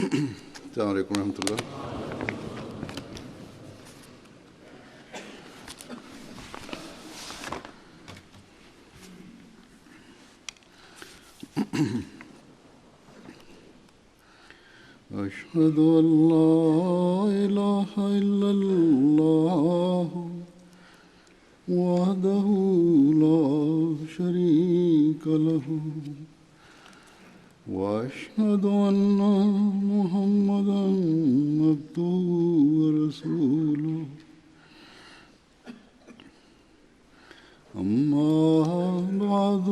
السلام علیکم ورحمۃ اللہ۔ أشهد أن لا إله إلا الله وحده لا شريك له وأشهد أن محمدا عبده ورسوله أما بعد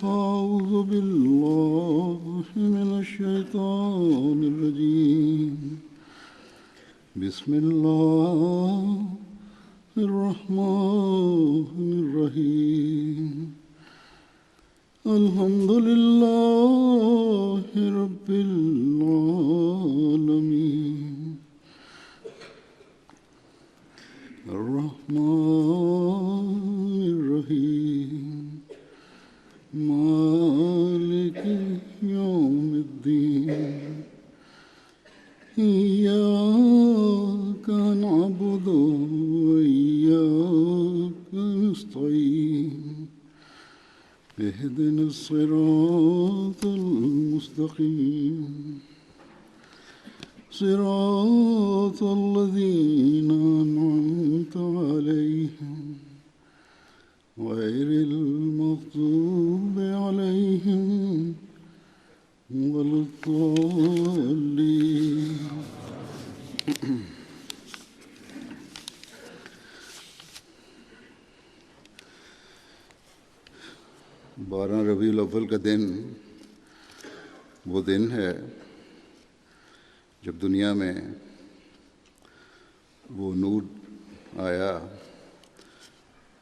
فأعوذ بالله من الشيطان الرجيم بسم الله الرحمن الرحيم الحمد لله رب العالمين الرحمن الرحيم مالك يوم الدين إياك نعبد وإياك نستعين اهدنا الصراط المستقيم صراط الذين أنعمت عليهم غير المغضوب عليهم ولا الضالين۔ بارہ ربیع الاول کا دن وہ دن ہے جب دنیا میں وہ نور آیا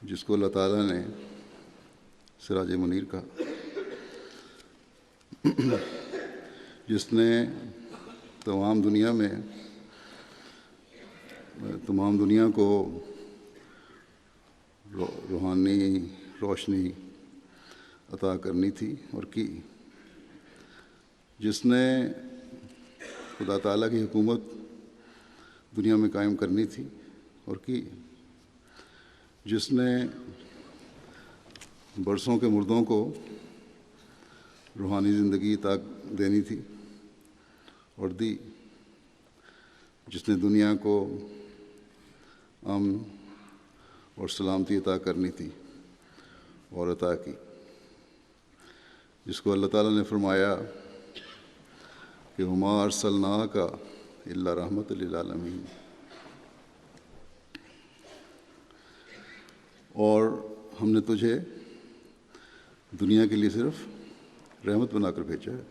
جس کو اللہ تعالیٰ نے سراج منیر کہا، جس نے تمام دنیا کو روحانی روشنی عطا کرنی تھی اور کی، جس نے خدا تعالیٰ کی حکومت دنیا میں قائم کرنی تھی اور کی، جس نے برسوں کے مردوں کو روحانی زندگی عطا دینی تھی اور دی، جس نے دنیا کو امن اور سلامتی عطا کرنی تھی اور عطا کی، جس کو اللہ تعالیٰ نے فرمایا کہ وما ارسلناک الا رحمۃ للعالمین، اور ہم نے تجھے دنیا کے لیے صرف رحمت بنا کر بھیجا ہے۔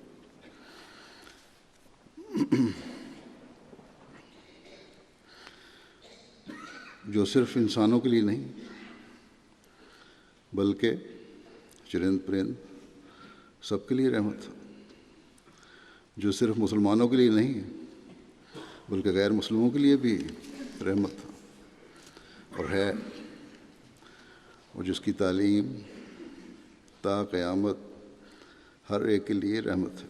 جو صرف انسانوں کے لیے نہیں بلکہ چرند پرند سب کے لیے رحمت تھا، جو صرف مسلمانوں کے لیے نہیں بلکہ غیر مسلموں کے لیے بھی رحمت تھا اور ہے، اور جس کی تعلیم تا قیامت ہر ایک کے لیے رحمت ہے،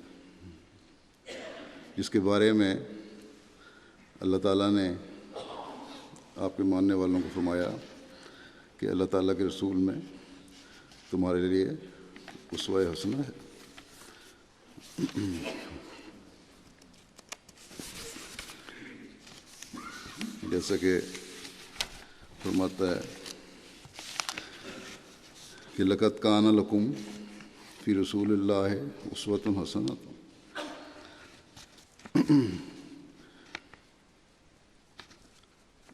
جس کے بارے میں اللہ تعالیٰ نے آپ کے ماننے والوں کو فرمایا کہ اللہ تعالیٰ کے رسول میں تمہارے لیے اسوہ حسنہ ہے۔ جیسا کہ فرماتا ہے کہ لقد کان لکم فی رسول اللہ اسوۃ حسنۃ،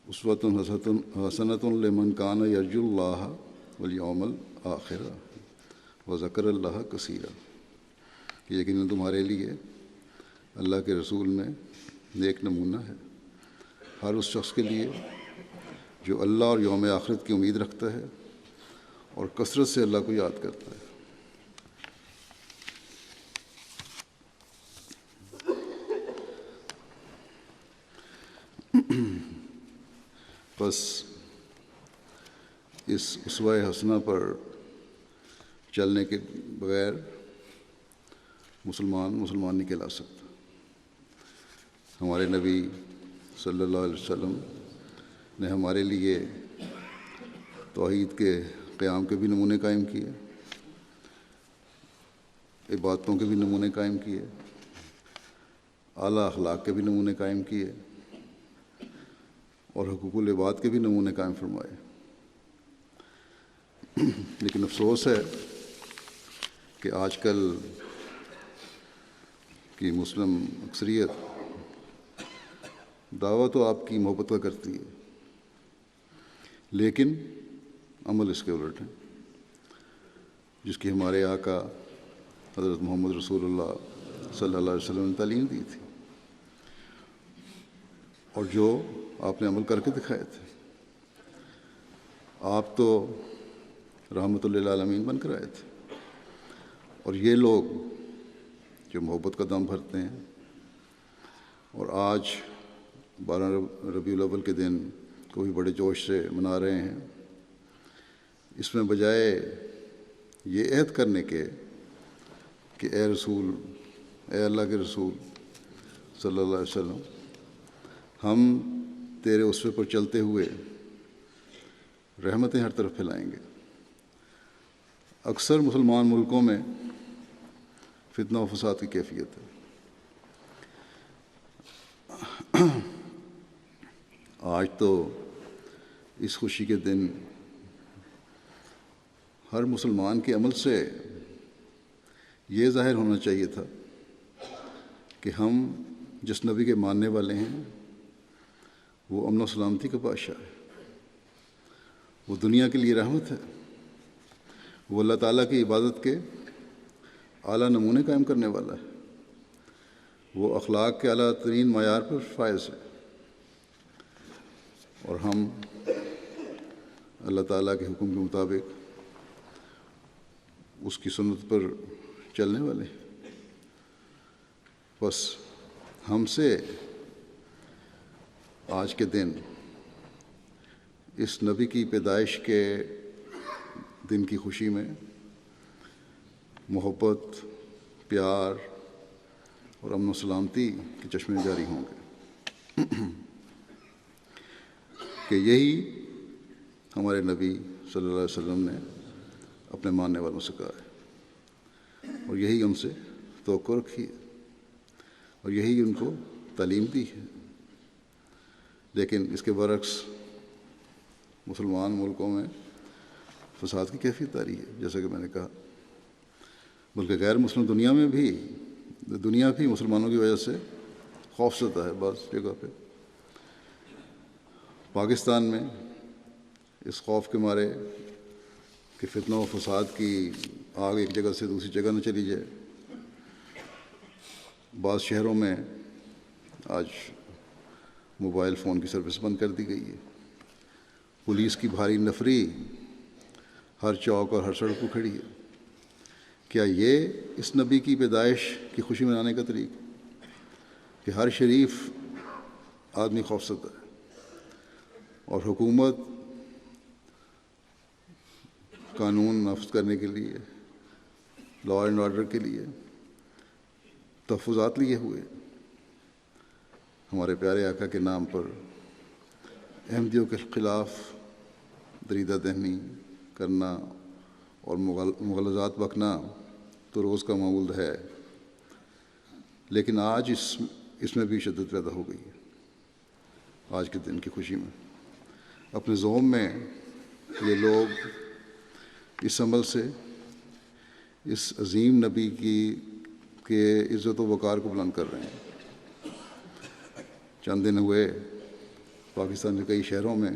اسوۃ حسنۃ لمن کان یرجو اللہ والیوم الآخر وذکر اللہ کثیرا، کہ یقیناً تمہارے لیے اللہ کے رسول میں نیک نمونہ ہے ہر اس شخص کے لیے جو اللہ اور یوم آخرت کی امید رکھتا ہے اور کثرت سے اللہ کو یاد کرتا ہے۔ بس اس اسوہ حسنہ پر چلنے کے بغیر مسلمان نہیں کہلا سکتا۔ ہمارے نبی صلی اللہ علیہ وسلم نے ہمارے لیے توحید کے قیام کے بھی نمونے قائم کیے، عبادتوں کے بھی نمونے قائم کیے، اعلیٰ اخلاق کے بھی نمونے قائم کیے، اور حقوق العباد کے بھی نمونے قائم فرمائے۔ لیکن افسوس ہے کہ آج کل کی مسلم اکثریت دعویٰ تو آپ کی محبت کا کرتی ہے، لیکن عمل اس کے الٹ ہے، جس کی ہمارے آقا حضرت محمد رسول اللہ صلی اللہ علیہ وسلم نے تعلیم دی تھی، اور جو آپ نے عمل کر کے دکھائے تھے۔ آپ تو رحمت للعالمین بن کر آئے تھے، اور یہ لوگ جو محبت کا دم بھرتے ہیں اور آج 12 ربیع الاول کے دن کو بھی بڑے جوش سے منا رہے ہیں، اس میں بجائے یہ عہد کرنے کے کہ اے رسول، اے اللہ کے رسول صلی اللہ علیہ وسلم، ہم تیرے اسوے پر چلتے ہوئے رحمتیں ہر طرف پھیلائیں گے، اکثر مسلمان ملکوں میں فتنہ و فساد کی کیفیت ہے۔ آج تو اس خوشی کے دن ہر مسلمان کے عمل سے یہ ظاہر ہونا چاہیے تھا کہ ہم جس نبی کے ماننے والے ہیں وہ امن و سلامتی کا بادشاہ ہے، وہ دنیا کے لیے رحمت ہے، وہ اللہ تعالیٰ کی عبادت کے اعلیٰ نمونے قائم کرنے والا ہے، وہ اخلاق کے اعلیٰ ترین معیار پر فائز ہے، اور ہم اللہ تعالیٰ کے حکم کے مطابق اس کی سنت پر چلنے والے ہیں۔ بس ہم سے آج کے دن اس نبی کی پیدائش کے دن کی خوشی میں محبت، پیار اور امن و سلامتی کے چشمے جاری ہوں گے کہ یہی ہمارے نبی صلی اللہ علیہ وسلم نے اپنے ماننے والوں سے کہا ہے، اور یہی ان سے توقع رکھی ہے، اور یہی ان کو تعلیم دی ہے۔ لیکن اس کے برعکس مسلمان ملکوں میں فساد کی کیفیت آ رہی ہے، جیسا کہ میں نے کہا، بلکہ غیر مسلم دنیا بھی مسلمانوں کی وجہ سے خوف زدہ ہے۔ بعض جگہ پہ پاکستان میں اس خوف کے مارے کہ فتنہ و فساد کی آگ ایک جگہ سے دوسری جگہ نہ چلی جائے، بعض شہروں میں آج موبائل فون کی سروس بند کر دی گئی ہے، پولیس کی بھاری نفری ہر چوک اور ہر سڑک کو کھڑی ہے۔ کیا یہ اس نبی کی پیدائش کی خوشی منانے کا طریقہ کہ ہر شریف آدمی خوفزدہ ہے، اور حکومت قانون نافذ کرنے کے لیے، لا اینڈ آرڈر کے لیے تحفظات لیے ہوئے، ہمارے پیارے آقا کے نام پر احمدیوں کے خلاف دریدہ دہنی کرنا اور مغالطات بکنا تو روز کا معمول ہے۔ لیکن آج اس میں بھی شدت پیدا ہو گئی ہے۔ آج کے دن کی خوشی میں اپنے زوم میں یہ لوگ اس عمل سے اس عظیم نبی کے عزت و وقار کو بلند کر رہے ہیں۔ چند دن ہوئے پاکستان کے کئی شہروں میں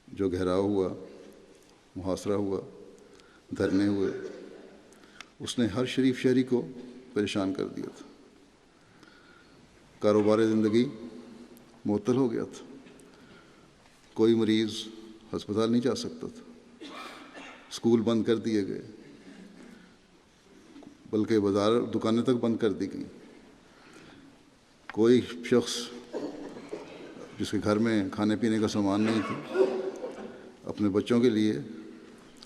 جو گھیراؤ ہوا، محاصرہ ہوا، دھرنے ہوئے، اس نے ہر شریف شہری کو پریشان کر دیا تھا۔ کاروبار زندگی معطل ہو گیا تھا، کوئی مریض ہسپتال نہیں جا سکتا تھا، اسکول بند کر دیے گئے، بلکہ بازار دکانیں تک بند کر دی گئیں۔ کوئی شخص جس کے گھر میں کھانے پینے کا سامان نہیں تھا، اپنے بچوں کے لیے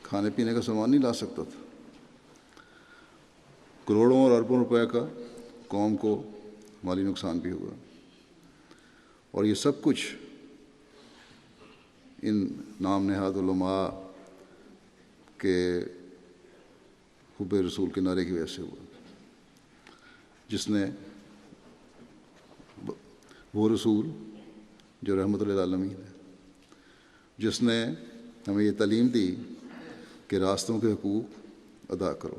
کھانے پینے کا سامان نہیں لا سکتا تھا۔ کروڑوں اور اربوں روپے کا قوم کو مالی نقصان بھی ہوا۔ اور یہ سب کچھ ان نام نہاد علماء کے حب رسول کے نعرے کی وجہ سے ہوا، جس نے وہ رسول جو رحمت للعالمین ہے، جس نے ہمیں یہ تعلیم دی کہ راستوں کے حقوق ادا کرو۔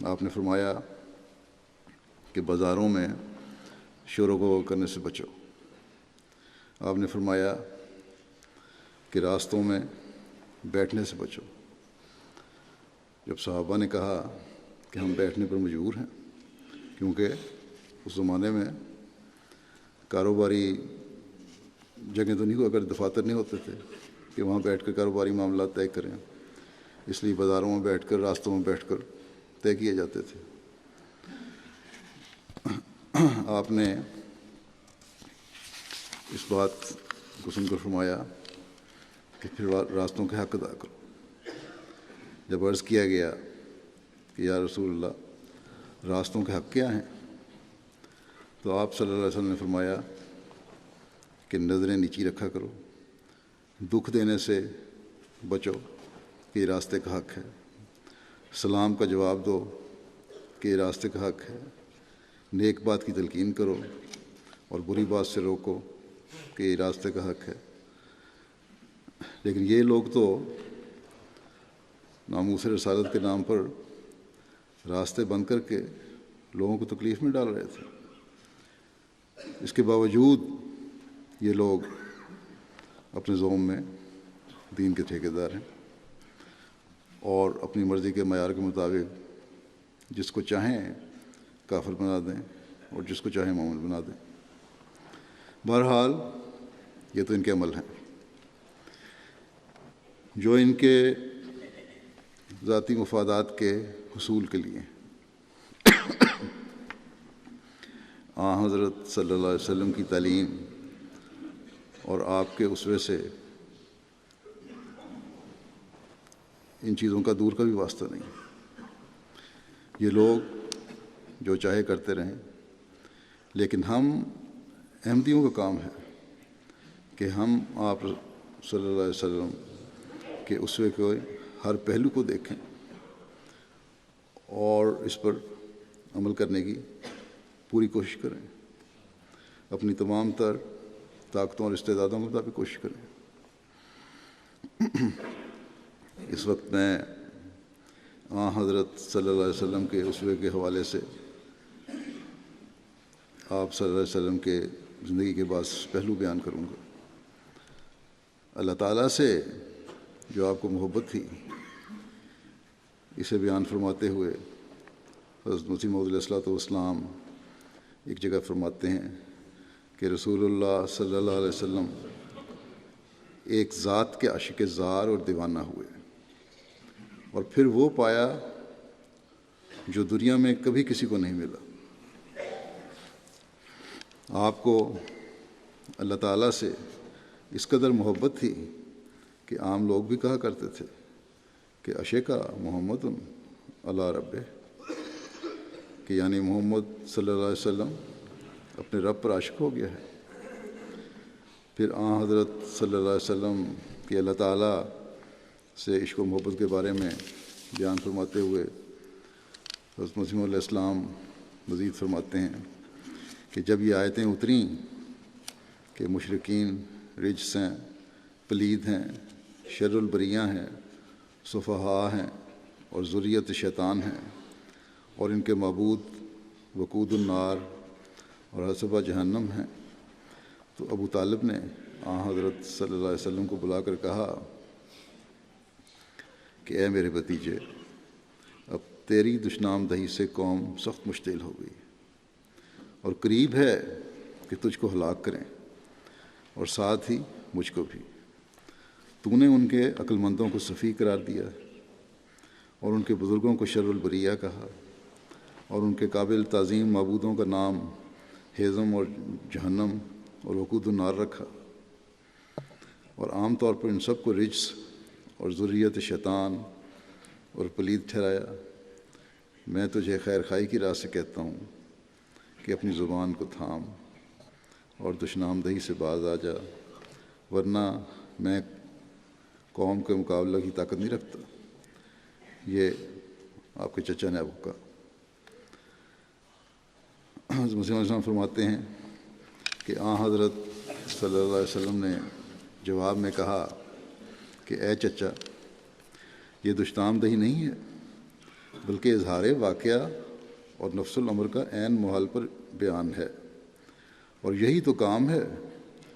آپ نے فرمایا کہ بازاروں میں شور و غل کرنے سے بچو۔ آپ نے فرمایا کہ راستوں میں بیٹھنے سے بچو۔ جب صحابہ نے کہا کہ ہم بیٹھنے پر مجبور ہیں، کیونکہ اس زمانے میں کاروباری جگہ تو نہیں ہوا، اگر دفاتر نہیں ہوتے تھے کہ وہاں بیٹھ کر کاروباری معاملات طے کریں، اس لیے بازاروں میں بیٹھ کر، راستوں میں بیٹھ کر طے کیے جاتے تھے۔ آپ نے اس بات کو سن کر فرمایا کہ پھر راستوں کے حق ادا کرو۔ جب عرض کیا گیا کہ یا رسول اللہ راستوں کے حق کیا ہیں، تو آپ صلی اللہ علیہ وسلم نے فرمایا کہ نظریں نیچی رکھا کرو، دکھ دینے سے بچو کہ یہ راستے کا حق ہے، سلام کا جواب دو کہ یہ راستے کا حق ہے، نیک بات کی تلقین کرو اور بری بات سے روکو کہ یہ راستے کا حق ہے۔ لیکن یہ لوگ تو ناموس رسالت کے نام پر راستے بند کر کے لوگوں کو تکلیف میں ڈال رہے تھے۔ اس کے باوجود یہ لوگ اپنے زوم میں دین کے ٹھیکیدار ہیں اور اپنی مرضی کے معیار کے مطابق جس کو چاہیں کافر بنا دیں اور جس کو چاہیں مومن بنا دیں۔ بہرحال یہ تو ان کے عمل ہیں جو ان کے ذاتی مفادات کے حصول کے لیے حضرت صلی اللہ علیہ وسلم کی تعلیم اور آپ کے اسوے سے ان چیزوں کا دور کا بھی واسطہ نہیں۔ یہ لوگ جو چاہے کرتے رہیں، لیکن ہم احمدیوں کا کام ہے کہ ہم آپ صلی اللہ علیہ وسلم کے اسوے کے ہر پہلو کو دیکھیں اور اس پر عمل کرنے کی پوری کوشش کریں، اپنی تمام تر طاقتوں اور استعدادوں کے مطابق کوشش کریں۔ اس وقت میں حضرت صلی اللہ علیہ وسلم کے اسوے کے حوالے سے آپ صلی اللہ علیہ وسلم کے زندگی کے بعض پہلو بیان کروں گا۔ اللہ تعالیٰ سے جو آپ کو محبت تھی، اسے بیان فرماتے ہوئے حضرت مسیح موعود علیہ الصلوۃ والسلام ایک جگہ فرماتے ہیں کہ رسول اللہ صلی اللہ علیہ وسلم ایک ذات کے عاشق زار اور دیوانہ ہوئے، اور پھر وہ پایا جو دنیا میں کبھی کسی کو نہیں ملا۔ آپ کو اللہ تعالیٰ سے اس قدر محبت تھی کہ عام لوگ بھی کہا کرتے تھے کہ عشقہ محمد علی ربہ، کہ یعنی محمد صلی اللہ علیہ وسلم اپنے رب پر عاشق ہو گیا ہے۔ پھر حضرت صلی اللہ علیہ وسلم کی اللہ تعالیٰ سے عشق و محبت کے بارے میں بیان فرماتے ہوئے حضرت مسیح علیہ السلام مزید فرماتے ہیں کہ جب یہ آیتیں اتریں کہ مشرکین رجس ہیں، پلید ہیں، شر البریہ ہیں، صفحاء ہیں اور ذریت شیطان ہیں، اور ان کے معبود وقود النار اور حسبہ جہنم ہیں، تو ابو طالب نے حضرت صلی اللہ علیہ وسلم کو بلا کر کہا کہ اے میرے بھتیجے، اب تیری دشنام دہی سے قوم سخت مشتعل ہو گئی اور قریب ہے کہ تجھ کو ہلاک کریں اور ساتھ ہی مجھ کو بھی۔ تو نے ان کے عقل مندوں کو سفیہ قرار دیا اور ان کے بزرگوں کو شر البریہ کہا اور ان کے قابل تعظیم معبودوں کا نام ہیزم اور جہنم اور وقود النار رکھا، اور عام طور پر ان سب کو رجس اور ذریت شیطان اور پلید ٹھہرایا۔ میں تجھے خیر خائی کی راہ سے کہتا ہوں کہ اپنی زبان کو تھام اور دشنامدہی سے باز آ جا، ورنہ میں قوم کے مقابلہ کی طاقت نہیں رکھتا۔ یہ آپ کے چچا نے آپ کو کہا۔ حضرت مسیح علیہ السلام فرماتے ہیں کہ حضرت صلی اللہ علیہ وسلم نے جواب میں کہا کہ اے چچا، یہ دشنامدہی نہیں ہے بلکہ اظہار واقعہ اور نفس الامر کا عین محال پر بیان ہے، اور یہی تو کام ہے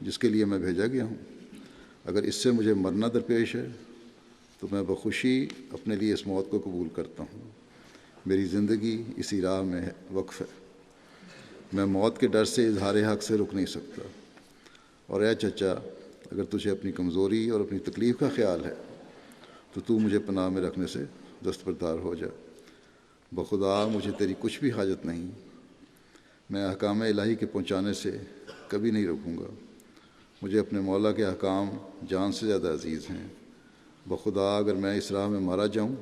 جس کے لیے میں بھیجا گیا ہوں۔ اگر اس سے مجھے مرنا درپیش ہے تو میں بخوشی اپنے لیے اس موت کو قبول کرتا ہوں۔ میری زندگی اسی راہ میں وقف ہے، میں موت کے ڈر سے اظہار حق سے رک نہیں سکتا۔ اور اے چچا، اگر تجھے اپنی کمزوری اور اپنی تکلیف کا خیال ہے تو مجھے پناہ میں رکھنے سے دستبردار ہو جا۔ بخدا مجھے تیری کچھ بھی حاجت نہیں، میں احکام الہی کے پہنچانے سے کبھی نہیں رکوں گا۔ مجھے اپنے مولا کے احکام جان سے زیادہ عزیز ہیں۔ بخدا اگر میں اس راہ میں مارا جاؤں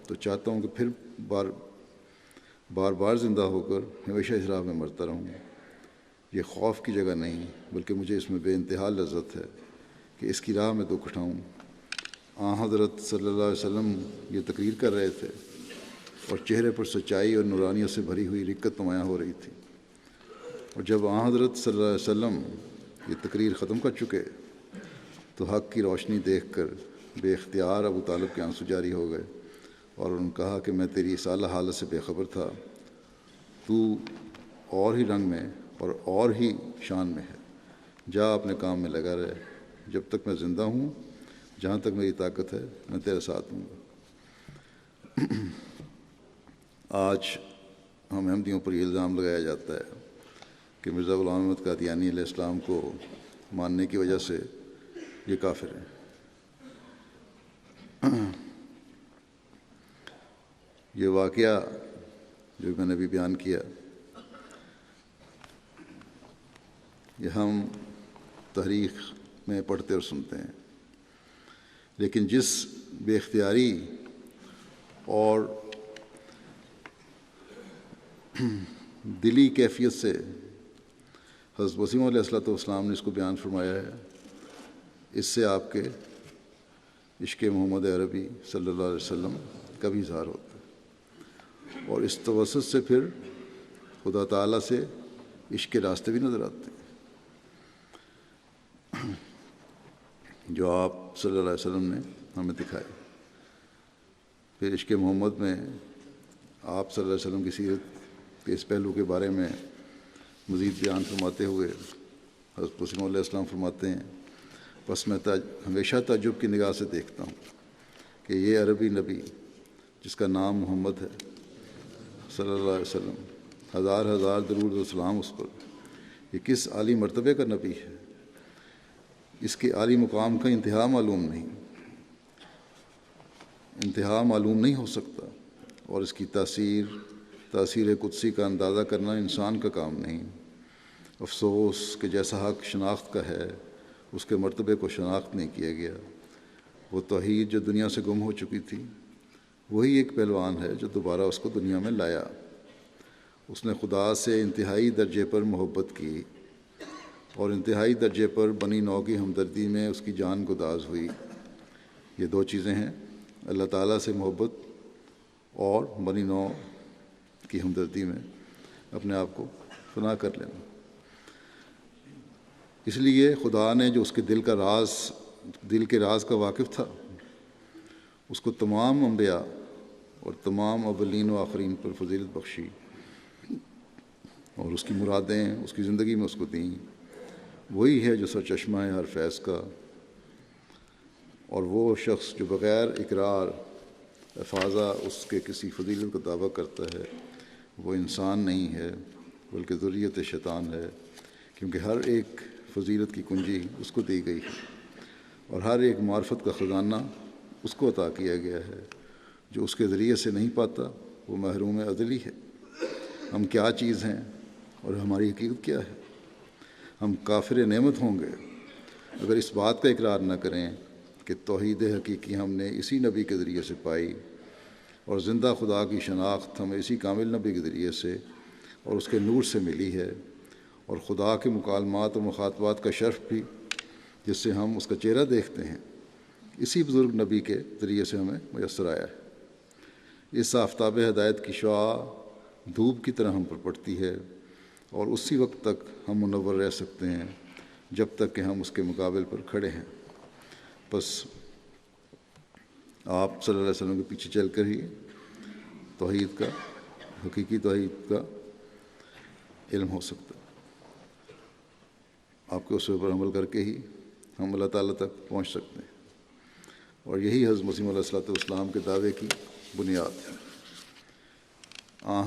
تو چاہتا ہوں کہ پھر بار بار زندہ ہو کر ہمیشہ اس راہ میں مرتا رہوں۔ یہ خوف کی جگہ نہیں بلکہ مجھے اس میں بے انتہا لذت ہے کہ اس کی راہ میں دکھ اٹھاؤں۔ حضرت صلی اللہ علیہ وسلم یہ تقریر کر رہے تھے اور چہرے پر سچائی اور نورانیت سے بھری ہوئی رقت نمایاں ہو رہی تھی، اور جب حضرت صلی اللہ علیہ وسلم یہ تقریر ختم کر چکے تو حق کی روشنی دیکھ کر بے اختیار ابو طالب کے آنسو جاری ہو گئے، اور انہوں نے کہا کہ میں تیری اس اعلیٰ حالت سے بے خبر تھا، تو اور ہی رنگ میں اور ہی شان میں ہے۔ جا اپنے کام میں لگا رہے، جب تک میں زندہ ہوں، جہاں تک میری طاقت ہے میں تیرے ساتھ ہوں گا۔ آج ہم احمدیوں پر یہ الزام لگایا جاتا ہے کہ مرزا غلام احمد قادیانی علیہ السلام کو ماننے کی وجہ سے یہ کافر ہیں۔ یہ واقعہ جو میں نے ابھی بیان کیا، یہ ہم تاریخ میں پڑھتے اور سنتے ہیں، لیکن جس بے اختیاری اور دلی کیفیت سے حضرت وسیم علیہ السلام نے اس کو بیان فرمایا ہے، اس سے آپ کے عشق محمد عربی صلی اللہ علیہ وسلم کا بھی اظہار ہوتا ہے، اور اس توسط سے پھر خدا تعالیٰ سے عشق کے راستے بھی نظر آتے ہیں جو آپ صلی اللہ علیہ وسلم نے ہمیں دکھائے۔ پھر عشق محمد میں آپ صلی اللہ علیہ وسلم کی سیرت کے اس پہلو کے بارے میں مزید بیان فرماتے ہوئے حضرت وسیم علیہ السلام فرماتے ہیں، بس میں ہمیشہ تعجب کی نگاہ سے دیکھتا ہوں کہ یہ عربی نبی جس کا نام محمد ہے صلی اللہ علیہ وسلم، ہزار ہزار درود و سلام اس پر، یہ کس عالی مرتبے کا نبی ہے۔ اس کے عالی مقام کا انتہا معلوم نہیں ہو سکتا، اور اس کی تاثیر قدسی کا اندازہ کرنا انسان کا کام نہیں۔ افسوس کہ جیسا حق شناخت کا ہے اس کے مرتبے کو شناخت نہیں کیا گیا۔ وہ توحید جو دنیا سے گم ہو چکی تھی، وہی ایک پہلوان ہے جو دوبارہ اس کو دنیا میں لایا۔ اس نے خدا سے انتہائی درجے پر محبت کی، اور انتہائی درجے پر بنی نوع کی ہمدردی میں اس کی جان گداز ہوئی۔ یہ دو چیزیں ہیں، اللہ تعالیٰ سے محبت اور بنی نوع کی ہمدردی میں اپنے آپ کو فنا کر لینا۔ اس لیے خدا نے جو اس کے دل کے راز کا واقف تھا، اس کو تمام انبیاء اور تمام اولین و آخرین پر فضیلت بخشی، اور اس کی مرادیں اس کی زندگی میں اس کو دیں۔ وہی ہے جو سرچشمہ ہے ہر فیض کا، اور وہ شخص جو بغیر اقرار افاظہ اس کے کسی فضیلت کا دعویٰ کرتا ہے، وہ انسان نہیں ہے بلکہ ذریت شیطان ہے، کیونکہ ہر ایک فضیلت کی کنجی اس کو دی گئی ہے، اور ہر ایک معرفت کا خزانہ اس کو عطا کیا گیا ہے۔ جو اس کے ذریعے سے نہیں پاتا وہ محروم ازلی ہے۔ ہم کیا چیز ہیں اور ہماری حقیقت کیا ہے؟ ہم کافر نعمت ہوں گے اگر اس بات کا اقرار نہ کریں کہ توحید حقیقی ہم نے اسی نبی کے ذریعے سے پائی، اور زندہ خدا کی شناخت ہمیں اسی کامل نبی کے ذریعے سے اور اس کے نور سے ملی ہے، اور خدا کے مکالمات اور مخاطبات کا شرف بھی جس سے ہم اس کا چہرہ دیکھتے ہیں اسی بزرگ نبی کے ذریعے سے ہمیں میسر آیا ہے۔ اس آفتاب ہدایت کی شعاع دھوپ کی طرح ہم پر پڑتی ہے اور اسی وقت تک ہم منور رہ سکتے ہیں جب تک کہ ہم اس کے مقابل پر کھڑے ہیں۔ بس آپ صلی اللہ علیہ وسلم کے پیچھے چل کر ہی توحید کا، حقیقی توحید کا علم ہو سکتا ہے۔ آپ کے اسوے پر عمل کر کے ہی ہم اللہ تعالیٰ تک پہنچ سکتے ہیں، اور یہی حضرت مسیح علیہ الصلوۃ والسلام کے دعوے کی بنیاد ہے۔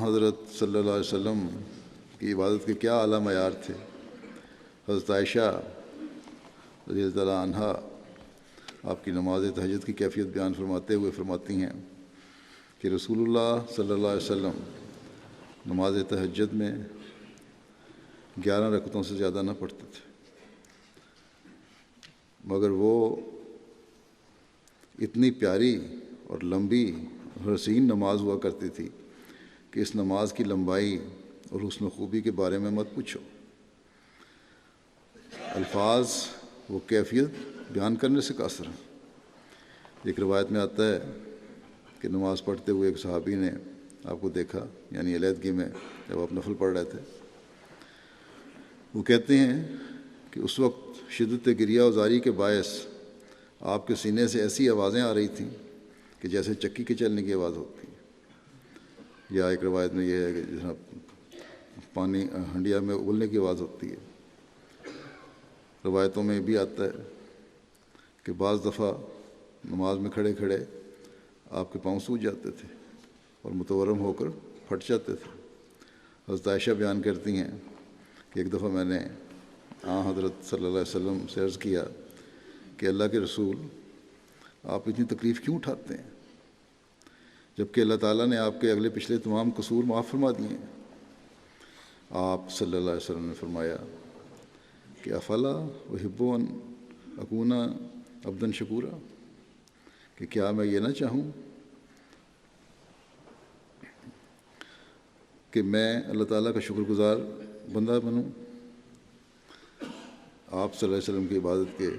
حضرت صلی اللہ علیہ وسلم کی عبادت کے کیا اعلیٰ معیار تھے۔ حضرت عائشہ رضی اللہ تعالیٰ عنہا آپ کی نماز تہجد کی کیفیت بیان فرماتے ہوئے فرماتی ہیں کہ رسول اللہ صلی اللہ علیہ وسلم نماز تہجد میں 11 رکعتوں سے زیادہ نہ پڑھتے تھے، مگر وہ اتنی پیاری اور لمبی اور حسین نماز ہوا کرتی تھی کہ اس نماز کی لمبائی اور حسن و خوبی کے بارے میں مت پوچھو۔ الفاظ وہ کیفیت بیان کرنے سے قاصر ہیں۔ ایک روایت میں آتا ہے کہ نماز پڑھتے ہوئے ایک صحابی نے آپ کو دیکھا، یعنی علیحدگی میں جب آپ نفل پڑھ رہے تھے۔ وہ کہتے ہیں کہ اس وقت شدت گریہ و زاری کے باعث آپ کے سینے سے ایسی آوازیں آ رہی تھیں کہ جیسے چکی کے چلنے کی آواز ہوتی ہے، یا ایک روایت میں یہ ہے کہ جہاں پانی ہنڈیا میں ابلنے کی آواز ہوتی ہے۔ روایتوں میں بھی آتا ہے کہ بعض دفعہ نماز میں کھڑے کھڑے آپ کے پاؤں سوج جاتے تھے اور متورم ہو کر پھٹ جاتے تھے۔ حضرت عائشہ بیان کرتی ہیں کہ ایک دفعہ میں نے حضرت صلی اللہ علیہ وسلم سے عرض کیا کہ اللہ کے رسول، آپ اتنی تکلیف کیوں اٹھاتے ہیں جبکہ اللہ تعالیٰ نے آپ کے اگلے پچھلے تمام قصور معاف فرما دیے ہیں؟ آپ صلی اللہ علیہ وسلم نے فرمایا کہ افلا احب ان اکون عبدا شکورا، کہ کیا میں یہ نہ چاہوں کہ میں اللہ تعالیٰ کا شکر گزار بندہ بنوں۔ آپ صلی اللہ علیہ وسلم کی عبادت کے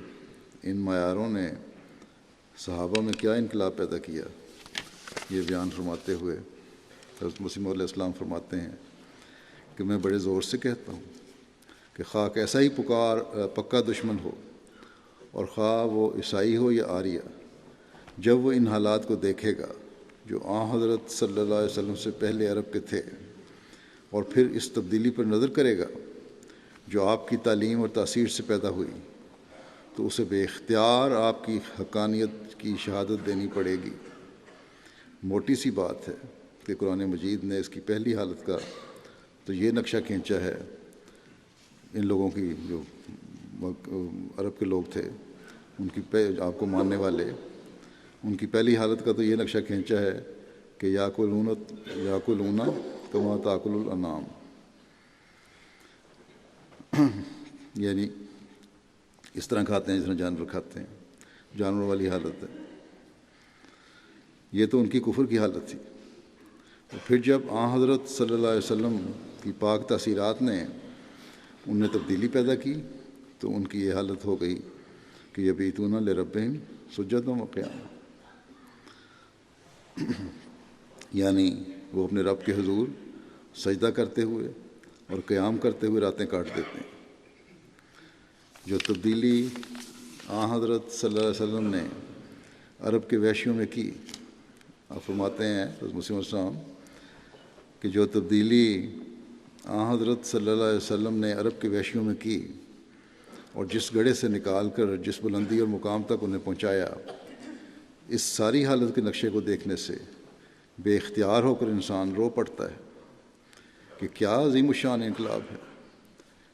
ان معیاروں نے صحابہ میں کیا انقلاب پیدا کیا، یہ بیان فرماتے ہوئے حضرت مسیح علیہ السلام فرماتے ہیں کہ میں بڑے زور سے کہتا ہوں کہ خواہ کیسا ہی پکا دشمن ہو، اور خواہ وہ عیسائی ہو یا آریہ، جب وہ ان حالات کو دیکھے گا جو حضرت صلی اللہ علیہ وسلم سے پہلے عرب کے تھے، اور پھر اس تبدیلی پر نظر کرے گا جو آپ کی تعلیم اور تاثیر سے پیدا ہوئی، تو اسے بے اختیار آپ کی حقانیت کی شہادت دینی پڑے گی۔ موٹی سی بات ہے کہ قرآن مجید نے اس کی پہلی حالت کا تو یہ نقشہ کھینچا ہے، ان لوگوں کی جو عرب کے لوگ تھے، ان کی آپ کو ماننے والے، ان کی پہلی حالت کا تو یہ نقشہ کھینچا ہے کہ یاکلون کما تاکل الانعام، یعنی اس طرح کھاتے ہیں جس طرح جانور کھاتے ہیں، جانور والی حالت ہے۔ یہ تو ان کی کفر کی حالت تھی۔ اور پھر جب حضرت صلی اللہ علیہ وسلم کی پاک تاثیرات نے ان میں تبدیلی پیدا کی تو ان کی یہ حالت ہو گئی کہ یبیتون لربہم سجدا و قیاما، یعنی وہ اپنے رب کے حضور سجدہ کرتے ہوئے اور قیام کرتے ہوئے راتیں کاٹ دیتے ہیں۔ جو تبدیلی حضرت صلی اللہ علیہ وسلم نے عرب کے وحشیوں میں کی، آپ فرماتے ہیں حضرت مسیح علیہ السلام کہ جو تبدیلی حضرت صلی اللہ علیہ وسلم نے عرب کے وحشیوں میں کی اور جس گڑھے سے نکال کر جس بلندی اور مقام تک انہیں پہنچایا، اس ساری حالت کے نقشے کو دیکھنے سے بے اختیار ہو کر انسان رو پڑتا ہے کہ کیا عظیم الشان انقلاب ہے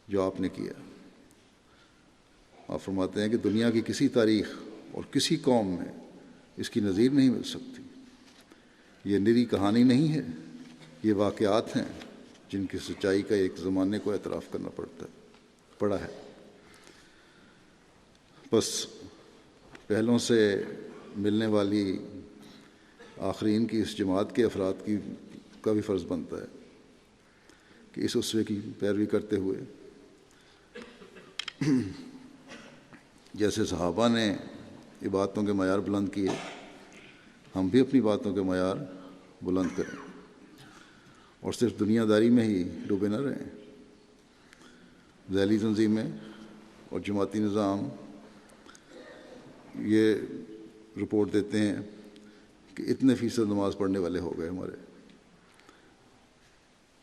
جو آپ نے کیا۔ آپ فرماتے ہیں کہ دنیا کی کسی تاریخ اور کسی قوم میں اس کی نظیر نہیں مل سکتی۔ یہ نری کہانی نہیں ہے، یہ واقعات ہیں جن کی سچائی کا ایک زمانے کو اعتراف کرنا پڑا ہے۔ بس پہلوں سے ملنے والی آخرین کی اس جماعت کے افراد کا بھی فرض بنتا ہے کہ اس اسوے کی پیروی کرتے ہوئے جیسے صحابہ نے عبادتوں کے معیار بلند کیے، ہم بھی اپنی باتوں کے معیار بلند کریں اور صرف دنیا داری میں ہی ڈوبے نہ رہیں۔ ذیلی تنظیمیں اور جماعتی نظام یہ رپورٹ دیتے ہیں کہ اتنے فیصد نماز پڑھنے والے ہو گئے ہمارے،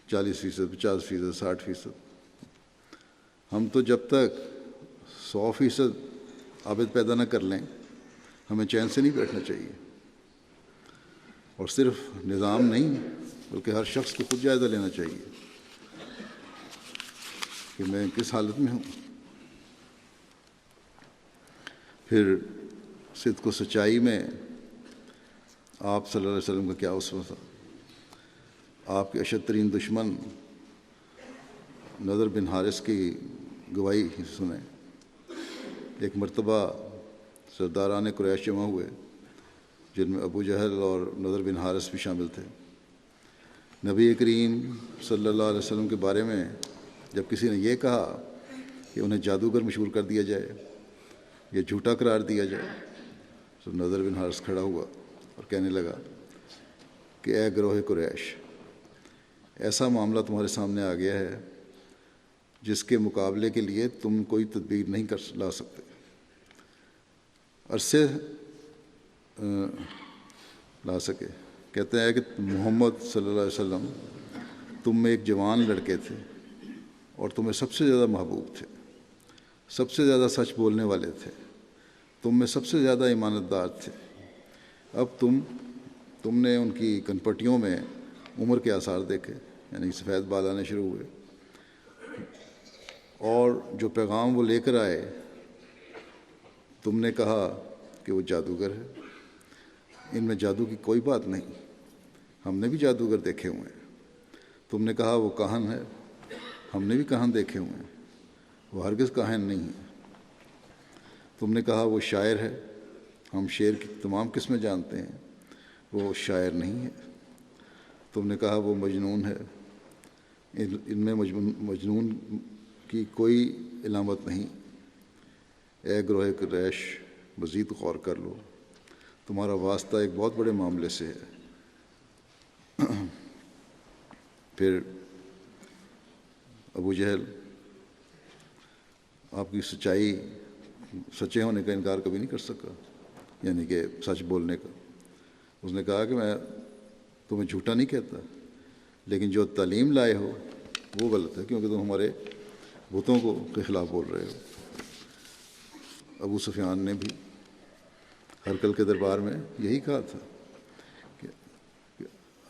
40%، 50%، 60%۔ ہم تو جب تک 100% عابد پیدا نہ کر لیں ہمیں چین سے نہیں بیٹھنا چاہیے۔ اور صرف نظام نہیں بلکہ ہر شخص کو خود جائزہ لینا چاہیے کہ میں کس حالت میں ہوں۔ پھر صدق و سچائی میں آپ صلی اللہ علیہ وسلم کا کیا اسوہ تھا؟ آپ کے اشد ترین دشمن نضر بن حارث کی گواہی سنیں۔ ایک مرتبہ سرداران قریش جمع ہوئے جن میں ابو جہل اور نضر بن حارث بھی شامل تھے۔ نبی کریم صلی اللہ علیہ وسلم کے بارے میں جب کسی نے یہ کہا کہ انہیں جادوگر مشہور کر دیا جائے یا جھوٹا قرار دیا جائے تو نضر بن حارث کھڑا ہوا اور کہنے لگا کہ اے گروہ قریش، ایسا معاملہ تمہارے سامنے آ گیا ہے جس کے مقابلے کے لیے تم کوئی تدبیر نہیں لا سکتے۔ عرصے لا سکے۔ کہتے ہیں کہ محمد صلی اللہ علیہ وسلم تم میں ایک جوان لڑکے تھے اور تمہیں سب سے زیادہ محبوب تھے، سب سے زیادہ سچ بولنے والے تھے، تم میں سب سے زیادہ ایمانت دار تھے۔ اب تم نے ان کی کنپٹیوں میں عمر کے آثار دیکھے، یعنی سفید بال آنے شروع ہوئے، اور جو پیغام وہ لے کر آئے تم نے کہا کہ وہ جادوگر ہے۔ ان میں جادو کی کوئی بات نہیں، ہم نے بھی جادوگر دیکھے ہوئے ہیں۔ تم نے کہا وہ کاہن ہے، ہم نے بھی کاہن دیکھے ہوئے ہیں، وہ ہرگز کاہن نہیں ہے۔ تم نے کہا وہ شاعر ہے، ہم شعر کی تمام قسمیں جانتے ہیں، وہ شاعر نہیں ہے۔ تم نے کہا وہ مجنون ہے، ان میں مجنون کی کوئی علامت نہیں۔ اے گروہ قریش، مزید غور کر لو، تمہارا واسطہ ایک بہت بڑے معاملے سے ہے۔ پھر ابو جہل آپ کی سچے ہونے کا انکار کبھی نہیں کر سکا، یعنی کہ سچ بولنے کا۔ اس نے کہا کہ میں تمہیں جھوٹا نہیں کہتا، لیکن جو تعلیم لائے ہو وہ غلط ہے، کیونکہ تم ہمارے بتوں کے خلاف بول رہے ہو۔ ابو سفیان نے بھی ہرقل کے دربار میں یہی کہا تھا کہ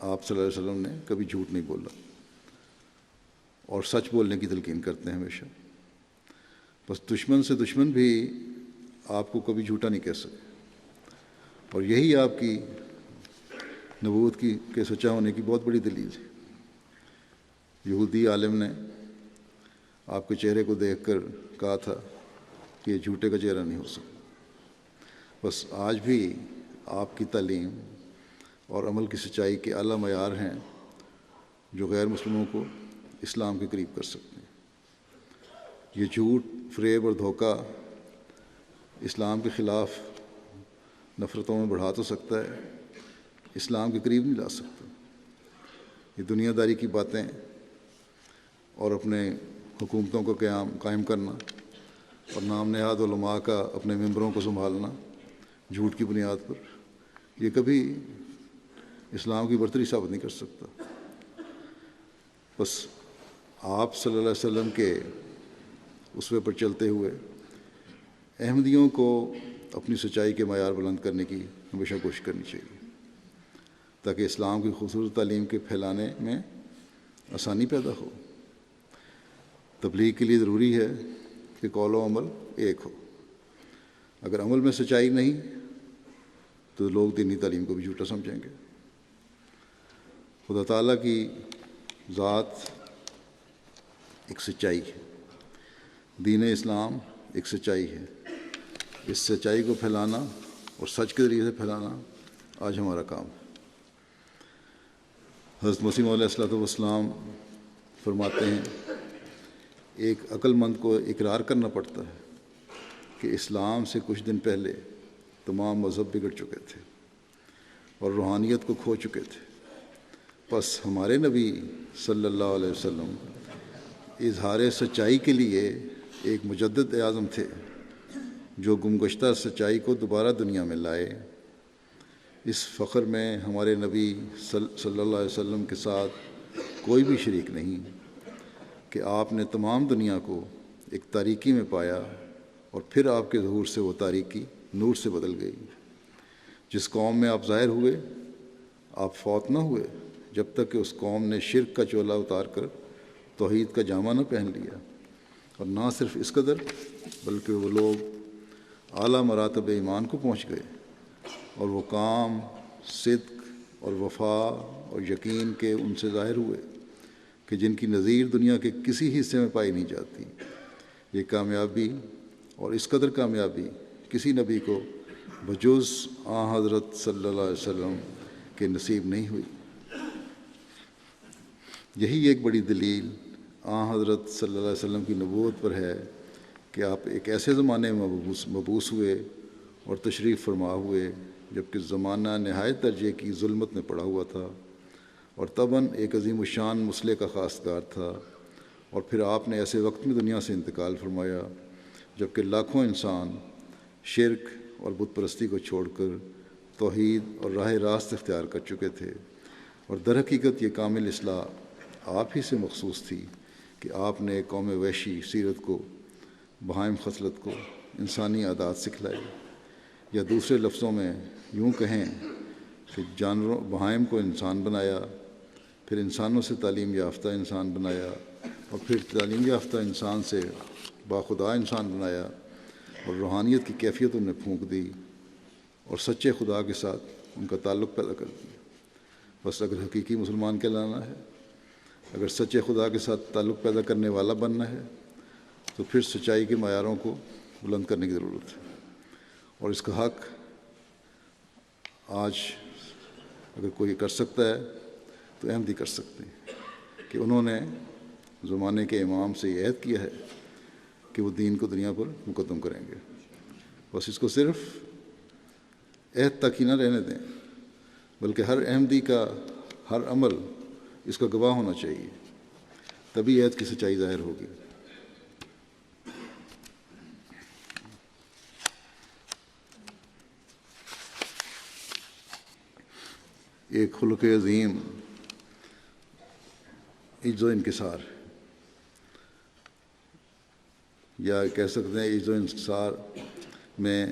آپ صلی اللہ علیہ وسلم نے کبھی جھوٹ نہیں بولا، اور سچ بولنے کی تلقین کرتے ہیں ہمیشہ۔ بس دشمن سے دشمن بھی آپ کو کبھی جھوٹا نہیں کہہ سکے، اور یہی آپ کی نبوت کے سچا ہونے کی بہت بڑی دلیل ہے۔ یہودی عالم نے آپ کے چہرے کو دیکھ کر کہا تھا کہ یہ جھوٹے کا چہرہ نہیں ہو سکتا۔ بس آج بھی آپ کی تعلیم اور عمل کی سچائی کے اعلیٰ معیار ہیں جو غیر مسلموں کو اسلام کے قریب کر سکتے ہیں۔ یہ جھوٹ، فریب اور دھوکہ اسلام کے خلاف نفرتوں میں بڑھا تو سکتا ہے، اسلام کے قریب نہیں لا سکتا۔ یہ دنیا داری کی باتیں اور اپنے حکومتوں کو قائم کرنا اور نام نہاد علماء کا اپنے ممبروں کو سنبھالنا جھوٹ کی بنیاد پر، یہ کبھی اسلام کی برتری ثابت نہیں کر سکتا۔ بس آپ صلی اللہ علیہ وسلم کے اسوے پر چلتے ہوئے احمدیوں کو اپنی سچائی کے معیار بلند کرنے کی ہمیشہ کوشش کرنی چاہیے، تاکہ اسلام کی خوبصورت تعلیم کے پھیلانے میں آسانی پیدا ہو۔ تبلیغ کے لیے ضروری ہے کہ قول و عمل ایک ہو۔ اگر عمل میں سچائی نہیں تو لوگ دینی تعلیم کو بھی جھوٹا سمجھیں گے۔ خدا تعالیٰ کی ذات ایک سچائی ہے، دین اسلام ایک سچائی ہے۔ اس سچائی کو پھیلانا اور سچ کے ذریعے سے پھیلانا آج ہمارا کام ہے۔ حضرت مسیح علیہ الصلوۃ والسلام فرماتے ہیں ایک عقل مند کو اقرار کرنا پڑتا ہے کہ اسلام سے کچھ دن پہلے تمام مذہب بگڑ چکے تھے اور روحانیت کو کھو چکے تھے۔ پس ہمارے نبی صلی اللہ علیہ وسلم اظہار سچائی کے لیے ایک مجدد اعظم تھے جو گمگشتہ سچائی کو دوبارہ دنیا میں لائے۔ اس فخر میں ہمارے نبی صلی اللہ علیہ وسلم کے ساتھ کوئی بھی شریک نہیں کہ آپ نے تمام دنیا کو ایک تاریکی میں پایا اور پھر آپ کے ظہور سے وہ تاریکی نور سے بدل گئی۔ جس قوم میں آپ ظاہر ہوئے آپ فوت نہ ہوئے جب تک کہ اس قوم نے شرک کا چولا اتار کر توحید کا جامہ نہ پہن لیا، اور نہ صرف اس قدر بلکہ وہ لوگ اعلیٰ مراتب ایمان کو پہنچ گئے اور وہ کام، صدق اور وفا اور یقین کے ان سے ظاہر ہوئے کہ جن کی نظیر دنیا کے کسی حصے میں پائی نہیں جاتی۔ یہ کامیابی اور اس قدر کامیابی کسی نبی کو بجز حضرت صلی اللہ علیہ وسلم کے نصیب نہیں ہوئی۔ یہی ایک بڑی دلیل حضرت صلی اللہ علیہ وسلم کی نبوت پر ہے کہ آپ ایک ایسے زمانے میں مبعوث ہوئے اور تشریف فرما ہوئے جبکہ زمانہ نہایت درجے کی ظلمت میں پڑا ہوا تھا اور طبعاً ایک عظیم الشان مسئلے کا خواستگار تھا، اور پھر آپ نے ایسے وقت میں دنیا سے انتقال فرمایا جبکہ لاکھوں انسان شرک اور بت پرستی کو چھوڑ کر توحید اور راہ راست اختیار کر چکے تھے، اور در حقیقت یہ کامل اصلاح آپ ہی سے مخصوص تھی کہ آپ نے قوم وحشی سیرت کو، بہائم خصلت کو انسانی عادات سکھلائی، یا دوسرے لفظوں میں یوں کہیں کہ جانوروں بہائم کو انسان بنایا، پھر انسانوں سے تعلیم یافتہ انسان بنایا، اور پھر تعلیم یافتہ انسان سے باخدا انسان بنایا، اور روحانیت کی کیفیت انہیں پھونک دی اور سچے خدا کے ساتھ ان کا تعلق پیدا کر دیا۔ بس اگر حقیقی مسلمان کہلانا ہے، اگر سچے خدا کے ساتھ تعلق پیدا کرنے والا بننا ہے، تو پھر سچائی کے معیاروں کو بلند کرنے کی ضرورت ہے، اور اس کا حق آج اگر کوئی کر سکتا ہے تو احمدی کر سکتے ہیں کہ انہوں نے زمانے کے امام سے یہ عہد کیا ہے کہ وہ دین کو دنیا پر مقدم کریں گے۔ بس اس کو صرف عہد تک ہی نہ رہنے دیں بلکہ ہر احمدی کا ہر عمل اس کا گواہ ہونا چاہیے، تبھی عہد کی سچائی ظاہر ہوگی۔ ایک خلق عظیم عجز و انکسار، یا کہہ سکتے ہیں عجز و انکسار میں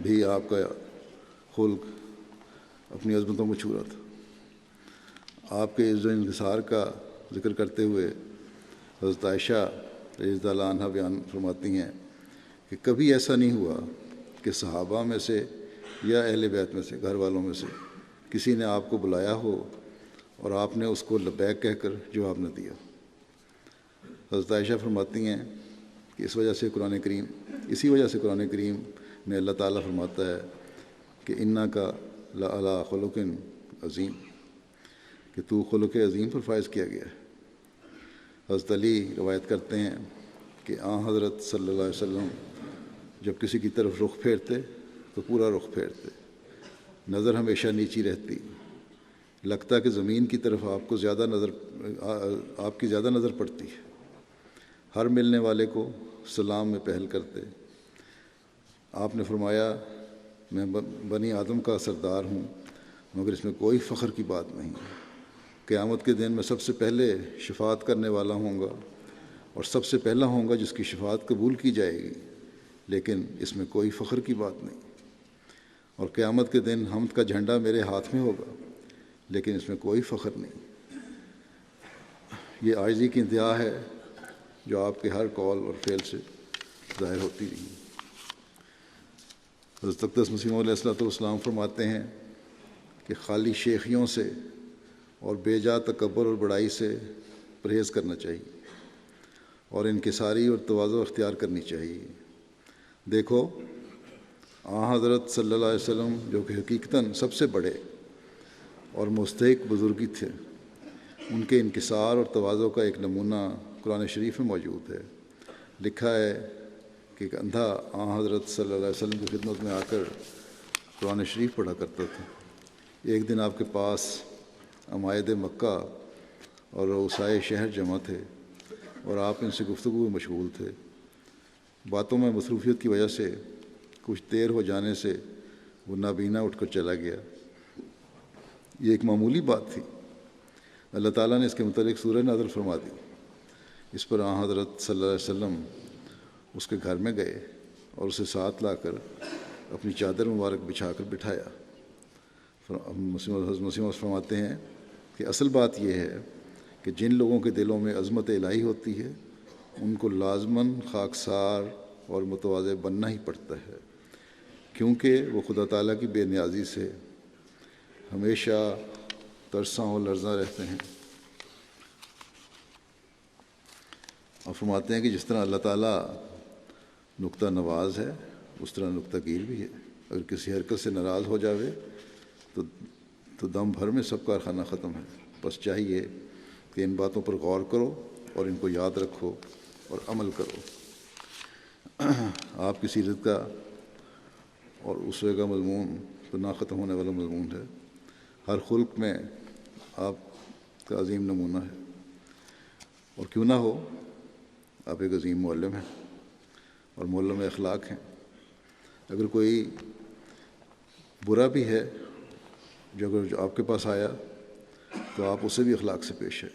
بھی آپ کا خلق اپنی عظمتوں کو چھو رہا تھا۔ آپ کے عجز و انکسار کا ذکر کرتے ہوئے حضرت عائشہ رضی اللہ عنہا بیان فرماتی ہیں کہ کبھی ایسا نہیں ہوا کہ صحابہ میں سے یا اہل بیت میں سے، گھر والوں میں سے کسی نے آپ کو بلایا ہو اور آپ نے اس کو لبیک کہہ کر جواب نہ دیا۔ حضرت عائشہ فرماتی ہیں کہ اسی وجہ سے قرآن کریم میں اللہ تعالیٰ فرماتا ہے کہ انک لعلی خلق عظیم، کہ تو خلق عظیم پر فائز کیا گیا ہے۔ حضرت علی روایت کرتے ہیں کہ حضرت صلی اللہ علیہ وسلم جب کسی کی طرف رخ پھیرتے تو پورا رخ پھیرتے، نظر ہمیشہ نیچی رہتی، لگتا کہ زمین کی طرف آپ کی زیادہ نظر پڑتی ہے۔ ہر ملنے والے کو سلام میں پہل کرتے۔ آپ نے فرمایا میں بنی آدم کا سردار ہوں مگر اس میں کوئی فخر کی بات نہیں، قیامت کے دن میں سب سے پہلے شفاعت کرنے والا ہوں گا اور سب سے پہلا ہوں گا جس کی شفاعت قبول کی جائے گی، لیکن اس میں کوئی فخر کی بات نہیں، اور قیامت کے دن حمد کا جھنڈا میرے ہاتھ میں ہوگا لیکن اس میں کوئی فخر نہیں۔ یہ عاجزی کی انتہا ہے جو آپ کے ہر قول اور فعل سے ظاہر ہوتی رہی۔ حضرت اقدس مسیح موعود علیہ السلام فرماتے ہیں کہ خالی شیخیوں سے اور بے جا تکبر اور بڑائی سے پرہیز کرنا چاہیے اور انکساری اور تواضع اختیار کرنی چاہیے۔ دیکھو حضرت صلی اللہ علیہ وسلم جو کہ حقیقتاً سب سے بڑے اور مستحق بزرگی تھے، ان کے انکسار اور تواضع کا ایک نمونہ قرآن شریف میں موجود ہے۔ لکھا ہے کہ ایک اندھا حضرت صلی اللہ علیہ وسلم کی خدمت میں آ کر قرآن شریف پڑھا کرتا تھا۔ ایک دن آپ کے پاس عمائد مکہ اور رؤسائے شہر جمع تھے اور آپ ان سے گفتگو میں مشغول تھے۔ باتوں میں مصروفیت کی وجہ سے کچھ دیر ہو جانے سے وہ نابینا اٹھ کر چلا گیا۔ یہ ایک معمولی بات تھی۔ اللہ تعالیٰ نے اس کے متعلق سورہ نازل فرما دی۔ اس پر حضرت صلی اللہ علیہ وسلم اس کے گھر میں گئے اور اسے ساتھ لا کر اپنی چادر مبارک بچھا کر بٹھایا۔ مسلم فرماتے ہیں کہ اصل بات یہ ہے کہ جن لوگوں کے دلوں میں عظمت الہی ہوتی ہے ان کو لازماً خاکسار اور متواضع بننا ہی پڑتا ہے، کیونکہ وہ خدا تعالیٰ کی بے نیازی سے ہمیشہ ترساں اور لرزاں رہتے ہیں۔ اور فرماتے ہیں کہ جس طرح اللہ تعالیٰ نکتہ نواز ہے اس طرح نکتہ گیر بھی ہے۔ اگر کسی حرکت سے ناراض ہو جاوے تو دم بھر میں سب کارخانہ ختم ہے۔ بس چاہیے کہ ان باتوں پر غور کرو اور ان کو یاد رکھو اور عمل کرو۔ آپ کی سیرت کا اور اسوے کا مضمون تو نہ ختم ہونے والا مضمون ہے۔ ہر خلق میں آپ کا عظیم نمونہ ہے، اور کیوں نہ ہو آپ ایک عظیم معلم ہیں اور معلم اخلاق ہیں۔ اگر کوئی برا بھی ہے جو آپ کے پاس آیا تو آپ اسے بھی اخلاق سے پیش ہے۔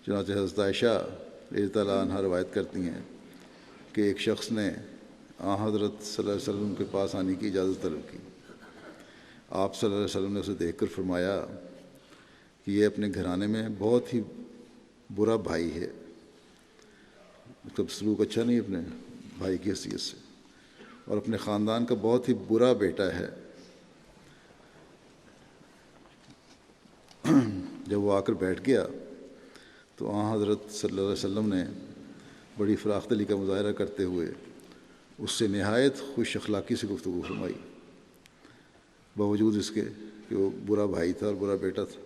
چنانچہ حضرت عائشہ رضی اللہ عنہا روایت کرتی ہیں کہ ایک شخص نے حضرت صلی اللہ علیہ وسلم کے پاس آنے کی اجازت طلب کی۔ آپ صلی اللہ علیہ وسلم نے اسے دیکھ کر فرمایا کہ یہ اپنے گھرانے میں بہت ہی برا بھائی ہے، اس کا سلوک اچھا نہیں اپنے بھائی کی حیثیت سے، اور اپنے خاندان کا بہت ہی برا بیٹا ہے۔ جب وہ آ کر بیٹھ گیا تو حضرت صلی اللہ علیہ وسلم نے بڑی فراخ دلی کا مظاہرہ کرتے ہوئے اس سے نہایت خوش اخلاقی سے گفتگو فرمائی، باوجود اس کے کہ وہ برا بھائی تھا اور برا بیٹا تھا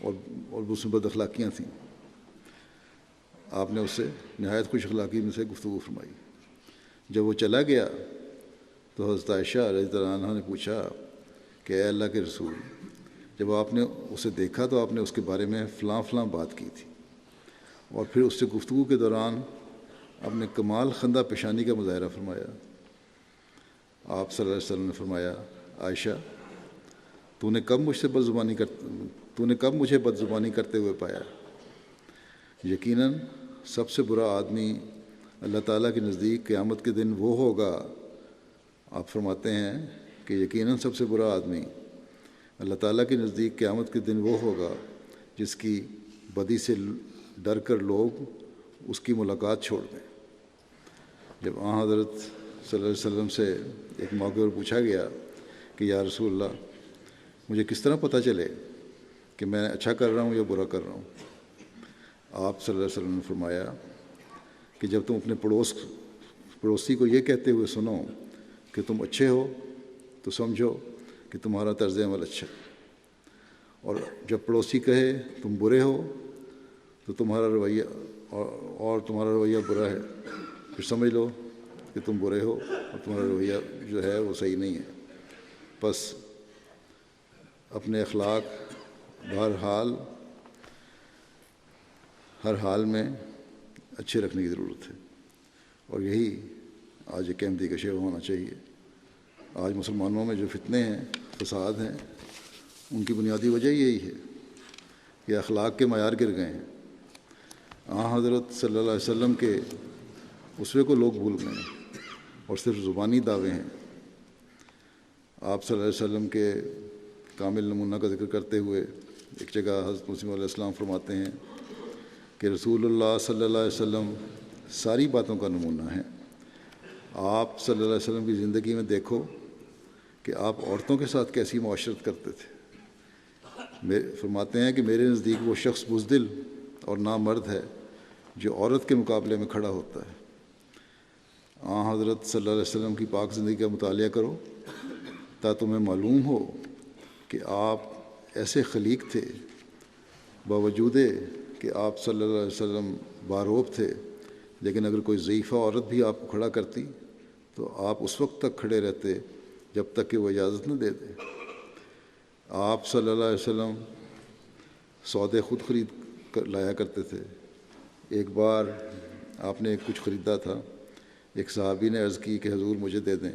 اور اس میں بد اخلاقیاں تھیں۔ آپ نے اس سے نہایت خوش اخلاقی میں سے گفتگو فرمائی۔ جب وہ چلا گیا تو حضرت عائشہ رضی اللہ عنہا نے پوچھا کہ اے اللہ کے رسول، جب آپ نے اسے دیکھا تو آپ نے اس کے بارے میں فلاں فلاں بات کی تھی، اور پھر اس سے گفتگو کے دوران اپنے کمال خندہ پیشانی کا مظاہرہ فرمایا۔ آپ صلی اللہ علیہ وسلم نے فرمایا، عائشہ تو نے کب مجھے بد زبانی کرتے ہوئے پایا؟ یقیناً سب سے برا آدمی اللہ تعالیٰ کے نزدیک قیامت کے دن وہ ہوگا۔ آپ فرماتے ہیں کہ یقیناً سب سے برا آدمی اللہ تعالیٰ کے نزدیک قیامت کے دن وہ ہوگا جس کی بدی سے ڈر کر لوگ اس کی ملاقات چھوڑ دیں۔ جب حضرت صلی اللہ علیہ وسلم سے ایک موقع پر پوچھا گیا کہ یا رسول اللہ، مجھے کس طرح پتہ چلے کہ میں اچھا کر رہا ہوں یا برا کر رہا ہوں؟ آپ صلی اللہ علیہ وسلم نے فرمایا کہ جب تم اپنے پڑوسی کو یہ کہتے ہوئے سنو کہ تم اچھے ہو تو سمجھو کہ تمہارا طرز عمل اچھا ہے، اور جب پڑوسی کہے تم برے ہو تو تمہارا رویہ برا ہے، پھر سمجھ لو کہ تم برے ہو اور تمہارا رویہ جو ہے وہ صحیح نہیں ہے۔ بس اپنے اخلاق ہر حال میں اچھے رکھنے کی ضرورت ہے، اور یہی آج ایک احمدی کا شعور ہونا چاہیے۔ آج مسلمانوں میں جو فتنے ہیں، فساد ہیں، ان کی بنیادی وجہ یہی ہے کہ اخلاق کے معیار گر گئے ہیں۔ حضرت صلی اللہ علیہ وسلم کے اسوے کو لوگ بھول گئے ہیں اور صرف زبانی دعوے ہیں۔ آپ صلی اللہ علیہ وسلم کے کامل نمونہ کا ذکر کرتے ہوئے ایک جگہ حضرت مسیم علیہ السلام فرماتے ہیں کہ رسول اللہ صلی اللہ علیہ وسلم ساری باتوں کا نمونہ ہے۔ آپ صلی اللہ علیہ وسلم کی زندگی میں دیکھو کہ آپ عورتوں کے ساتھ کیسی معاشرت کرتے تھے۔ فرماتے ہیں کہ میرے نزدیک وہ شخص بزدل اور نامرد ہے جو عورت کے مقابلے میں کھڑا ہوتا ہے۔ حضرت صلی اللہ علیہ وسلم کی پاک زندگی کا مطالعہ کرو تاکہ تمہیں معلوم ہو کہ آپ ایسے خلیق تھے باوجود کہ آپ صلی اللہ علیہ وسلم باروب تھے، لیکن اگر کوئی ضعیفہ عورت بھی آپ کو کھڑا کرتی تو آپ اس وقت تک کھڑے رہتے جب تک کہ وہ اجازت نہ دے دے۔ آپ صلی اللہ علیہ وسلم سودے خود خرید کر لایا کرتے تھے۔ ایک بار آپ نے کچھ خریدا تھا، ایک صحابی نے عرض کی کہ حضور مجھے دے دیں۔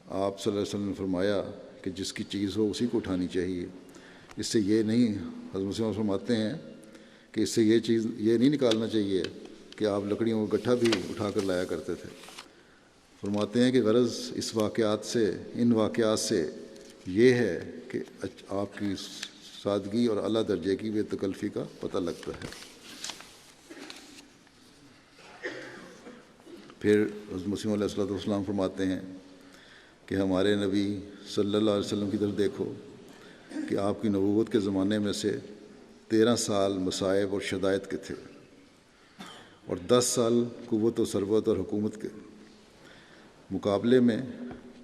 آپ صلی اللہ علیہ وسلم نے فرمایا کہ جس کی چیز ہو اسی کو اٹھانی چاہیے، اس سے یہ نہیں، حضرت مسلم فرماتے ہیں کہ اس سے یہ چیز یہ نہیں نکالنا چاہیے کہ آپ لکڑیوں کا گٹھا بھی اٹھا کر لایا کرتے تھے۔ فرماتے ہیں کہ غرض ان واقعات سے یہ ہے کہ آپ کی سادگی اور اعلیٰ درجے کی بے تکلفی کا پتہ لگتا ہے۔ پھر حضرت مسیح علیہ السلام فرماتے ہیں کہ ہمارے نبی صلی اللہ علیہ وسلم کی طرف دیکھو کہ آپ کی نبوت کے زمانے میں سے 13 سال مصائب اور شدائد کے تھے اور 10 سال قوت و ثروت اور حکومت کے۔ مقابلے میں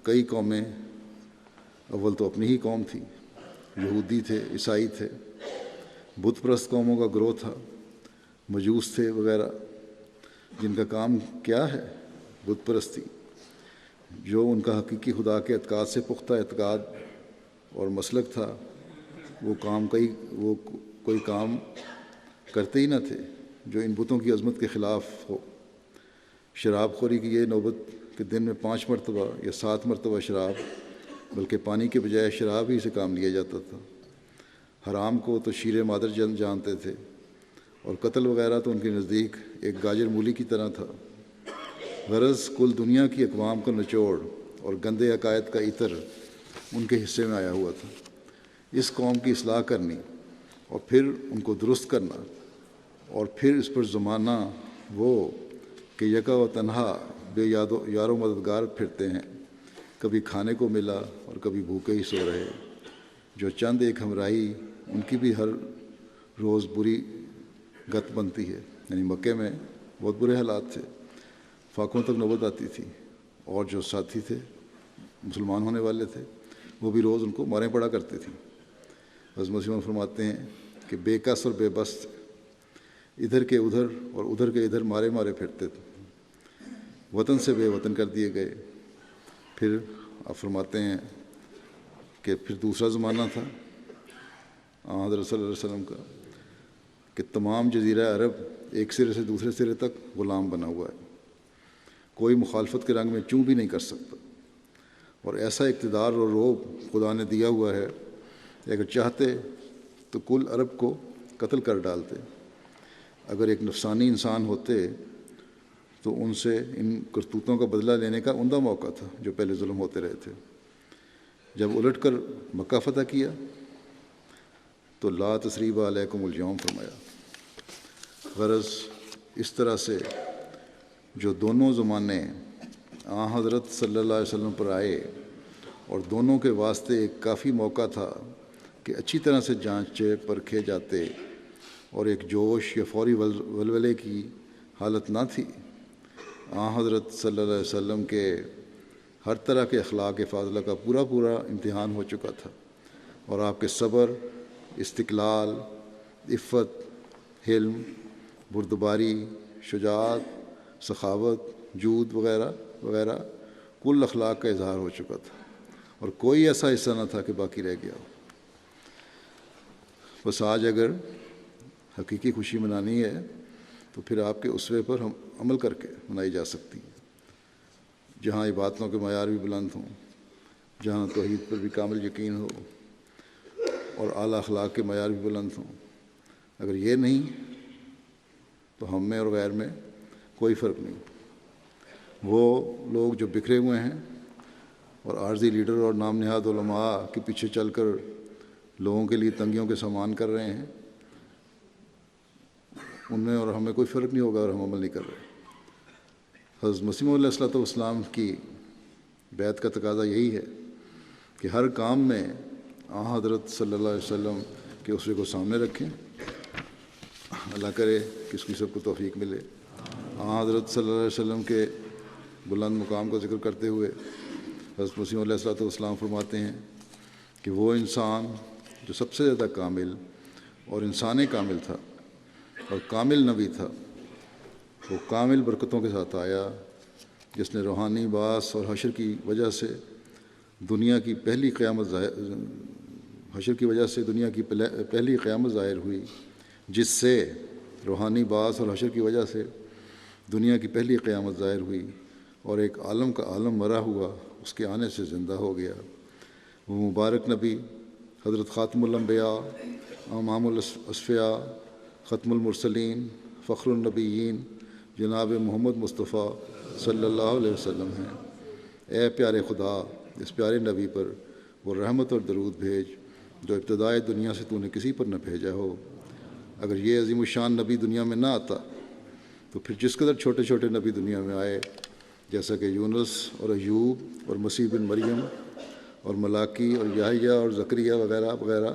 کئی قومیں، اول تو اپنی ہی قوم تھی، یہودی تھے، عیسائی تھے، بت پرست قوموں کا گروہ تھا، مجوس تھے وغیرہ، جن کا کام کیا ہے؟ بت پرستی۔ جو ان کا حقیقی خدا کے اعتقاد سے پختہ اعتقاد اور مسلک تھا، وہ کوئی کام کرتے ہی نہ تھے جو ان بتوں کی عظمت کے خلاف ہو۔ شراب خوری کی یہ نوبت کہ دن میں 5 مرتبہ یا 7 مرتبہ شراب، بلکہ پانی کے بجائے شراب ہی سے کام لیا جاتا تھا۔ حرام کو تو شیر مادر جانتے تھے، اور قتل وغیرہ تو ان کے نزدیک ایک گاجر مولی کی طرح تھا۔ غرض کل دنیا کی اقوام کا نچوڑ اور گندے عقائد کا عطر ان کے حصے میں آیا ہوا تھا۔ اس قوم کی اصلاح کرنی اور پھر ان کو درست کرنا، اور پھر اس پر زمانہ وہ کہ یکا و تنہا بے یار و مددگار پھرتے ہیں، کبھی کھانے کو ملا اور کبھی بھوکے ہی سو رہے، جو چند ایک ہمراہی ان کی بھی ہر روز بری گت بنتی ہے۔ یعنی مکے میں بہت برے حالات تھے، فاقوں تک نوبت آتی تھی، اور جو ساتھی تھے مسلمان ہونے والے تھے وہ بھی روز ان کو ماریں پڑا کرتی تھیں۔ حضرت مسیح فرماتے ہیں کہ بے کس اور بے بس تھے، ادھر کے ادھر اور ادھر کے ادھر مارے پھرتے تھے، وطن سے بے وطن کر دیے گئے۔ پھر آپ فرماتے ہیں کہ پھر دوسرا زمانہ تھا حضرت صلی اللہ علیہ وسلم کا کہ تمام جزیرہ عرب ایک سرے سے دوسرے سرے تک غلام بنا ہوا ہے، کوئی مخالفت کے رنگ میں چوں بھی نہیں کر سکتا، اور ایسا اقتدار اور رعب خدا نے دیا ہوا ہے کہ اگر چاہتے تو کل عرب کو قتل کر ڈالتے۔ اگر ایک نفسانی انسان ہوتے تو ان سے ان کرتوتوں کا بدلہ لینے کا عمدہ موقع تھا جو پہلے ظلم ہوتے رہے تھے۔ جب الٹ کر مکہ فتح کیا تو لا تثریب علیکم اليوم فرمایا۔ غرض اس طرح سے جو دونوں زمانے حضرت صلی اللہ علیہ وسلم پر آئے، اور دونوں کے واسطے ایک کافی موقع تھا کہ اچھی طرح سے جانچے پرکھے جاتے، اور ایک جوش یا فوری ولولے کی حالت نہ تھی۔ حضرت صلی اللہ علیہ وسلم کے ہر طرح کے اخلاق فاضلہ کا پورا امتحان ہو چکا تھا، اور آپ کے صبر، استقلال، عفت، حلم، بردباری، شجاعت، سخاوت، جود وغیرہ وغیرہ کل اخلاق کا اظہار ہو چکا تھا، اور کوئی ایسا حصہ نہ تھا کہ باقی رہ گیا ہو۔ بس آج اگر حقیقی خوشی منانی ہے تو پھر آپ کے اسوے پر ہم عمل کر کے منائی جا سکتی ہے، جہاں عبادتوں کے معیار بھی بلند ہوں، جہاں توحید پر بھی کامل یقین ہو، اور اعلیٰ اخلاق کے معیار بھی بلند ہوں۔ اگر یہ نہیں تو ہم میں اور غیر میں کوئی فرق نہیں۔ وہ لوگ جو بکھرے ہوئے ہیں اور عارضی لیڈر اور نام نہاد علماء کے پیچھے چل کر لوگوں کے لیے تنگیوں کے سامان کر رہے ہیں، ان میں اور ہمیں کوئی فرق نہیں ہوگا اور ہم عمل نہیں کر رہے۔ حضرت مسیح علیہ السلام کی بیعت کا تقاضا یہی ہے کہ ہر کام میں حضرت صلی اللہ علیہ وسلم کے اسوے کو سامنے رکھیں۔ اللہ کرے کہ اس کی سب کو توفیق ملے۔ حضرت صلی اللہ علیہ وسلم کے بلند مقام کا ذکر کرتے ہوئے حضرت مسیح علیہ السلام فرماتے ہیں کہ وہ انسان جو سب سے زیادہ کامل اور انسان کامل تھا، اور کامل نبی تھا۔ وہ کامل برکتوں کے ساتھ آیا، جس نے روحانی باعث اور حشر کی وجہ سے دنیا کی پہلی قیامت ظاہر ہوئی، جس سے روحانی باعث اور حشر کی وجہ سے دنیا کی پہلی قیامت ظاہر ہوئی، اور ایک عالم کا عالم مرا ہوا اس کے آنے سے زندہ ہو گیا۔ وہ مبارک نبی حضرت خاتم الانبیاء، امام الاصفیاء، ختم المرسلین، فخر النبیین، جناب محمد مصطفیٰ صلی اللہ علیہ وسلم ہیں۔ اے پیارے خدا، اس پیارے نبی پر وہ رحمت اور درود بھیج جو ابتدائے دنیا سے تو نے کسی پر نہ بھیجا ہو۔ اگر یہ عظیم الشان نبی دنیا میں نہ آتا تو پھر جس قدر چھوٹے چھوٹے نبی دنیا میں آئے، جیسا کہ یونس اور ایوب اور مسیح بن مریم اور ملاکی اور یحییٰ اور زکریا وغیرہ وغیرہ،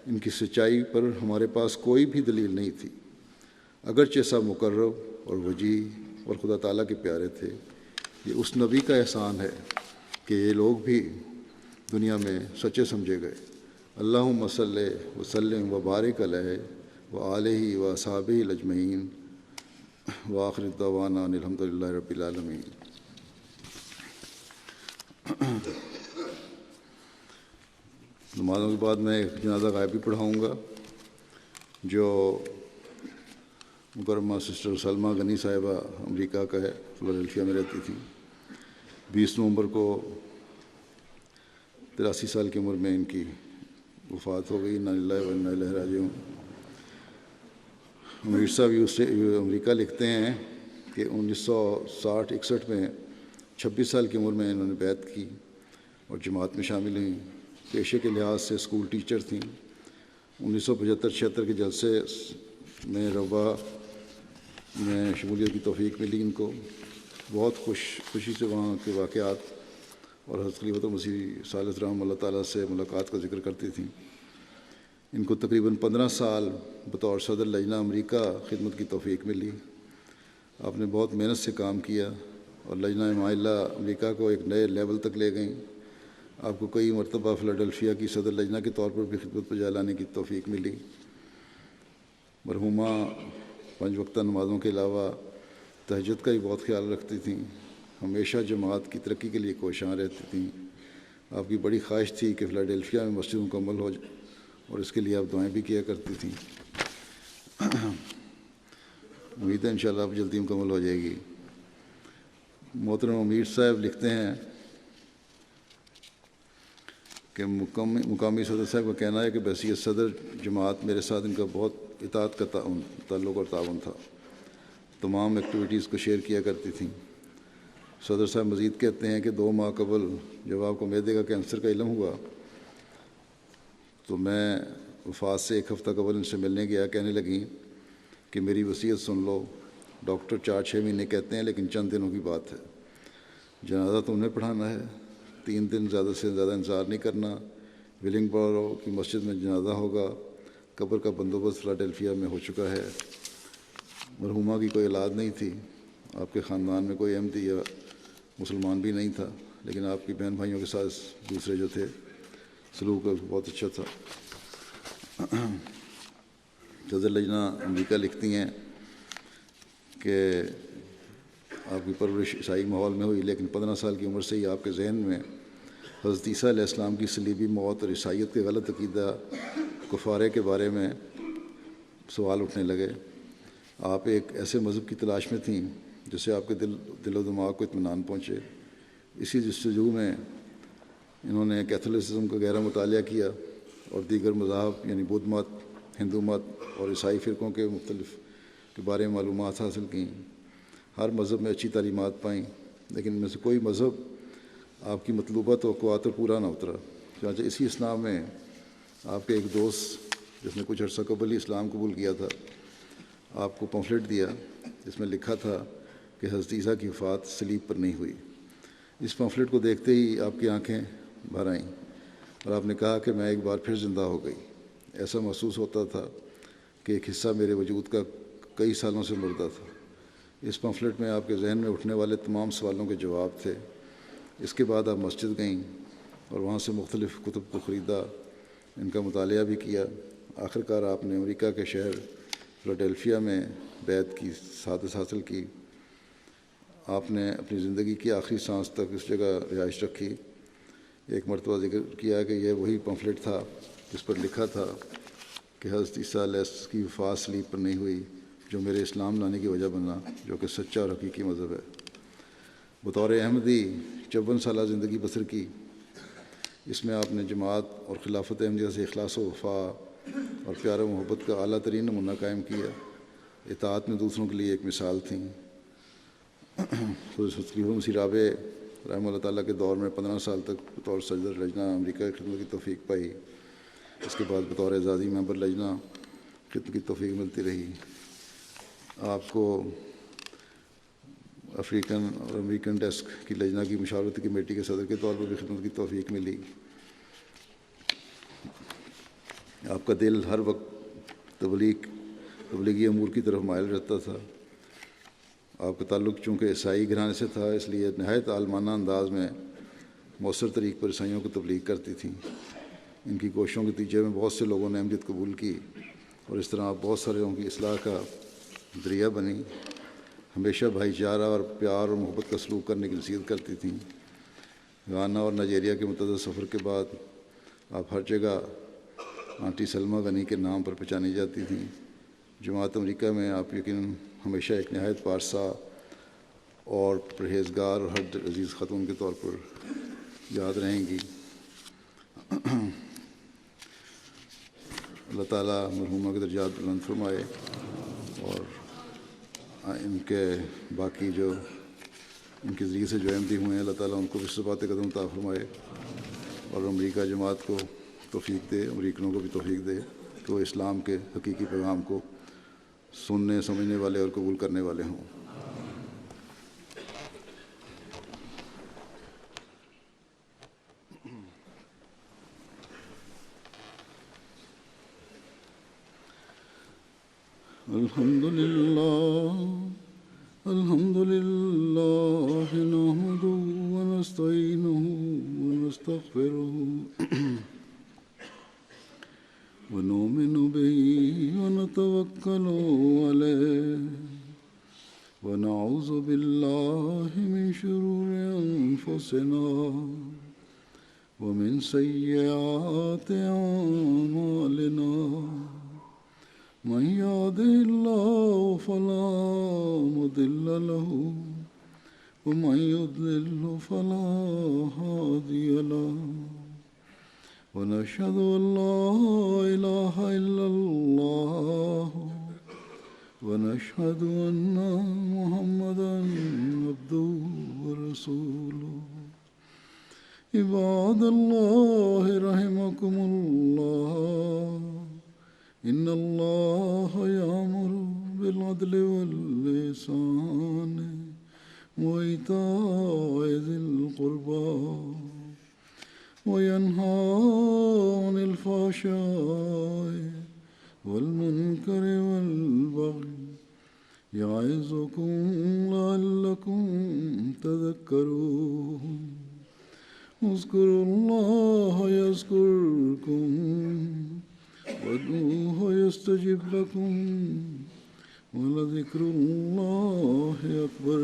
ان کی سچائی پر ہمارے پاس کوئی بھی دلیل نہیں تھی، اگرچہ سب مقرب اور وجیح اور خدا تعالیٰ کے پیارے تھے۔ یہ اس نبی کا احسان ہے کہ یہ لوگ بھی دنیا میں سچے سمجھے گئے۔ اللہم صلی وسلم وبارک علیہ وآلہ واصحابہ اجمعین، وآخر دعوانا ان الحمد للہ رب العالمین۔ نمازوں کے بعد میں ایک جنازہ غائبی پڑھاؤں گا جو مکرمہ سسٹر سلمہ غنی صاحبہ امریکہ کا ہے، فلاڈیلفیا میں رہتی تھی۔ 20 نومبر کو 83 سال کی عمر میں ان کی وفات ہو گئی۔ انا للہ و انا الیہ راجعون۔ امیر صاحب امریکہ لکھتے ہیں کہ 1960-61 میں 26 سال کی عمر میں انہوں نے بیعت کی اور جماعت میں شامل ہوئیں۔ پیشے کے لحاظ سے اسکول ٹیچر تھیں۔ 1975-76 کے جلسے میں ربا میں شمولیت کی توفیق ملی ان کو۔ بہت خوشی سے وہاں کے واقعات اور حضرت خلیفۃ المسیح ثالث رحمہ اللہ تعالیٰ سے ملاقات کا ذکر کرتی تھیں۔ ان کو تقریباً 15 سال بطور صدر لجنہ امریکہ خدمت کی توفیق ملی۔ آپ نے بہت محنت سے کام کیا اور لجنہ مائلہ امریکہ کو ایک نئے لیول تک لے گئیں۔ آپ کو کئی مرتبہ فلاڈیلفیا کی صدر لجنہ کے طور پر بھی خدمت پر جا لانے کی توفیق ملی۔ مرحومہ 5 وقتہ نمازوں کے علاوہ تہجد کا بھی بہت خیال رکھتی تھیں، ہمیشہ جماعت کی ترقی کے لیے کوشاں رہتی تھیں۔ آپ کی بڑی خواہش تھی کہ فلاڈیلفیا میں مسجد مکمل ہو جائے اور اس کے لیے آپ دعائیں بھی کیا کرتی تھیں۔ امید ہے انشاءاللہ آپ جلدی مکمل ہو جائے گی۔ محترم امیر صاحب لکھتے ہیں کہ مقامی صدر صاحب کا کہنا ہے کہ بحیثیت صدر جماعت میرے ساتھ ان کا بہت اطاعت کا تعلق اور تعاون تھا، تمام ایکٹیویٹیز کو شیئر کیا کرتی تھیں۔ صدر صاحب مزید کہتے ہیں کہ 2 ماہ قبل جب آپ کو معدے کا کینسر کا علم ہوا تو میں وفات سے 1 ہفتہ قبل ان سے ملنے گیا۔ کہنے لگیں کہ میری وصیت سن لو، ڈاکٹر 4-6 مہینے کہتے ہیں لیکن چند دنوں کی بات ہے، جنازہ تم نے پڑھانا ہے، 3 دن زیادہ سے زیادہ انتظار نہیں کرنا، ولنگ بورو کی مسجد میں جنازہ ہوگا، قبر کا بندوبست فلاڈیلفیا میں ہو چکا ہے۔ مرحومہ کی کوئی اولاد نہیں تھی، آپ کے خاندان میں کوئی احمدی یا مسلمان بھی نہیں تھا، لیکن آپ کی بہن بھائیوں کے ساتھ دوسرے جو تھے سلوک بہت اچھا تھا۔ صدر لجنہ امریکہ لکھتی ہیں کہ آپ کی پرورش عیسائی ماحول میں ہوئی، لیکن 15 سال کی عمر سے ہی آپ کے ذہن میں حضرت عیسیٰ علیہ السلام کی صلیبی موت اور عیسائیت کے غلط عقیدہ کفارے کے بارے میں سوال اٹھنے لگے۔ آپ ایک ایسے مذہب کی تلاش میں تھیں جس سے آپ کے دل و دماغ کو اطمینان پہنچے۔ اسی جستجو میں انہوں نے کیتھولسزم کا گہرا مطالعہ کیا اور دیگر مذاہب یعنی بدھ مت، ہندو مت اور عیسائی فرقوں کے مختلف کے بارے میں معلومات حاصل کیں۔ ہر مذہب میں اچھی تعلیمات پائیں، لیکن ان میں سے کوئی مذہب آپ کی مطلوبہ توقعات پر پورا نہ اترا۔ چنانچہ اسی اسلام میں آپ کے ایک دوست جس نے کچھ عرصہ قبل ہی اسلام قبول کیا تھا، آپ کو پمفلٹ دیا جس میں لکھا تھا کہ حضرت عیسیٰ کی وفات صلیب پر نہیں ہوئی۔ اس پمفلٹ کو دیکھتے ہی آپ کی آنکھیں بھر آئیں اور آپ نے کہا کہ میں ایک بار پھر زندہ ہو گئی۔ ایسا محسوس ہوتا تھا کہ ایک حصہ میرے وجود کا کئی سالوں سے مردہ تھا۔ اس پمفلٹ میں آپ کے ذہن میں اٹھنے والے تمام سوالوں کے جواب تھے۔ اس کے بعد آپ مسجد گئیں اور وہاں سے مختلف کتب کو خریدا، ان کا مطالعہ بھی کیا۔ آخر کار آپ نے امریکہ کے شہر فلاڈیلفیا میں بیعت کی سعادت حاصل کی۔ آپ نے اپنی زندگی کی آخری سانس تک اس جگہ رہائش رکھی۔ ایک مرتبہ ذکر کیا کہ یہ وہی پمفلٹ تھا جس پر لکھا تھا کہ حضرت عیسیٰ علیہ السلام کی وفات صلیب پر نہیں ہوئی، جو میرے اسلام لانے کی وجہ بنا، جو کہ سچا اور حقیقی مذہب ہے۔ بطور احمدی 54 سالہ زندگی بسر کی۔ اس میں آپ نے جماعت اور خلافت احمدیہ سے اخلاص و وفا اور پیار و محبت کا اعلیٰ ترین نمونہ قائم کیا۔ اطاعت میں دوسروں کے لیے ایک مثال تھیں۔ خلیفہ مسیح رابع رحمہ اللہ تعالیٰ کے دور میں 15 سال تک بطور صدر لجنہ امریکہ کی خدمت کی توفیق پائی۔ اس کے بعد بطور اعزازی ممبر لجنہ خدمت کی توفیق ملتی رہی۔ آپ کو افریقن اور امریکن ڈیسک کی لجنہ کی مشاورتی کمیٹی کے صدر کے طور پر بھی خدمت کی توفیق ملی۔ آپ کا دل ہر وقت تبلیغی امور کی طرف مائل رہتا تھا۔ آپ کا تعلق چونکہ عیسائی گھرانے سے تھا، اس لیے نہایت عالمانہ انداز میں مؤثر طریق پر عیسائیوں کو تبلیغ کرتی تھیں۔ ان کی کوششوں کے نتیجے میں بہت سے لوگوں نے احمدیت قبول کی اور اس طرح آپ بہت سارے لوگوں کی اصلاح کا ذریعہ بنی۔ ہمیشہ بھائی چارہ اور پیار اور محبت کا سلوک کرنے کی نصیحت کرتی تھیں۔ گانا اور نائجیریا کے متعدد سفر کے بعد آپ ہر جگہ آنٹی سلمہ غنی کے نام پر پہچانی جاتی تھیں۔ جماعت امریکہ میں آپ یقیناً ہمیشہ ایک نہایت پارسا اور پرہیزگار اور ہر عزیز خاتون کے طور پر یاد رہیں گی۔ اللہ تعالیٰ مرحومہ کے درجات بلند فرمائے اور ان کے باقی جو ان کے ذریعے سے جو احمدی ہوئے ہیں، اللہ تعالیٰ ان کو بھی ثبات قدم عطا فرمائے اور امریکہ جماعت کو توفیق دے، امریکنوں کو بھی توفیق دے کہ وہ اسلام کے حقیقی پیغام کو سننے، سمجھنے والے اور قبول کرنے والے ہوں۔ الحمد للہ نحمده ونستعینه ونستغفره ونؤمن به ونتوکل علیہ ونعوذ باللہ من شرور انفسنا ومن سیئات اعمالنا من يهده الله فلا مضل له ومن يضلل فلا هادي له ونشهد أن لا إله إلا الله ونشهد أن محمدا عبده ورسوله عباد الله رحمكم الله إن الله يأمر بالعدل والإحسان وإيتاء ذي القربى وينهى عن الفحشاء والمنكر والبغي يعظكم لعلكم تذكرون اذكروا الله يذكركم وادعوه يستجب لكم ولذكر الله أكبر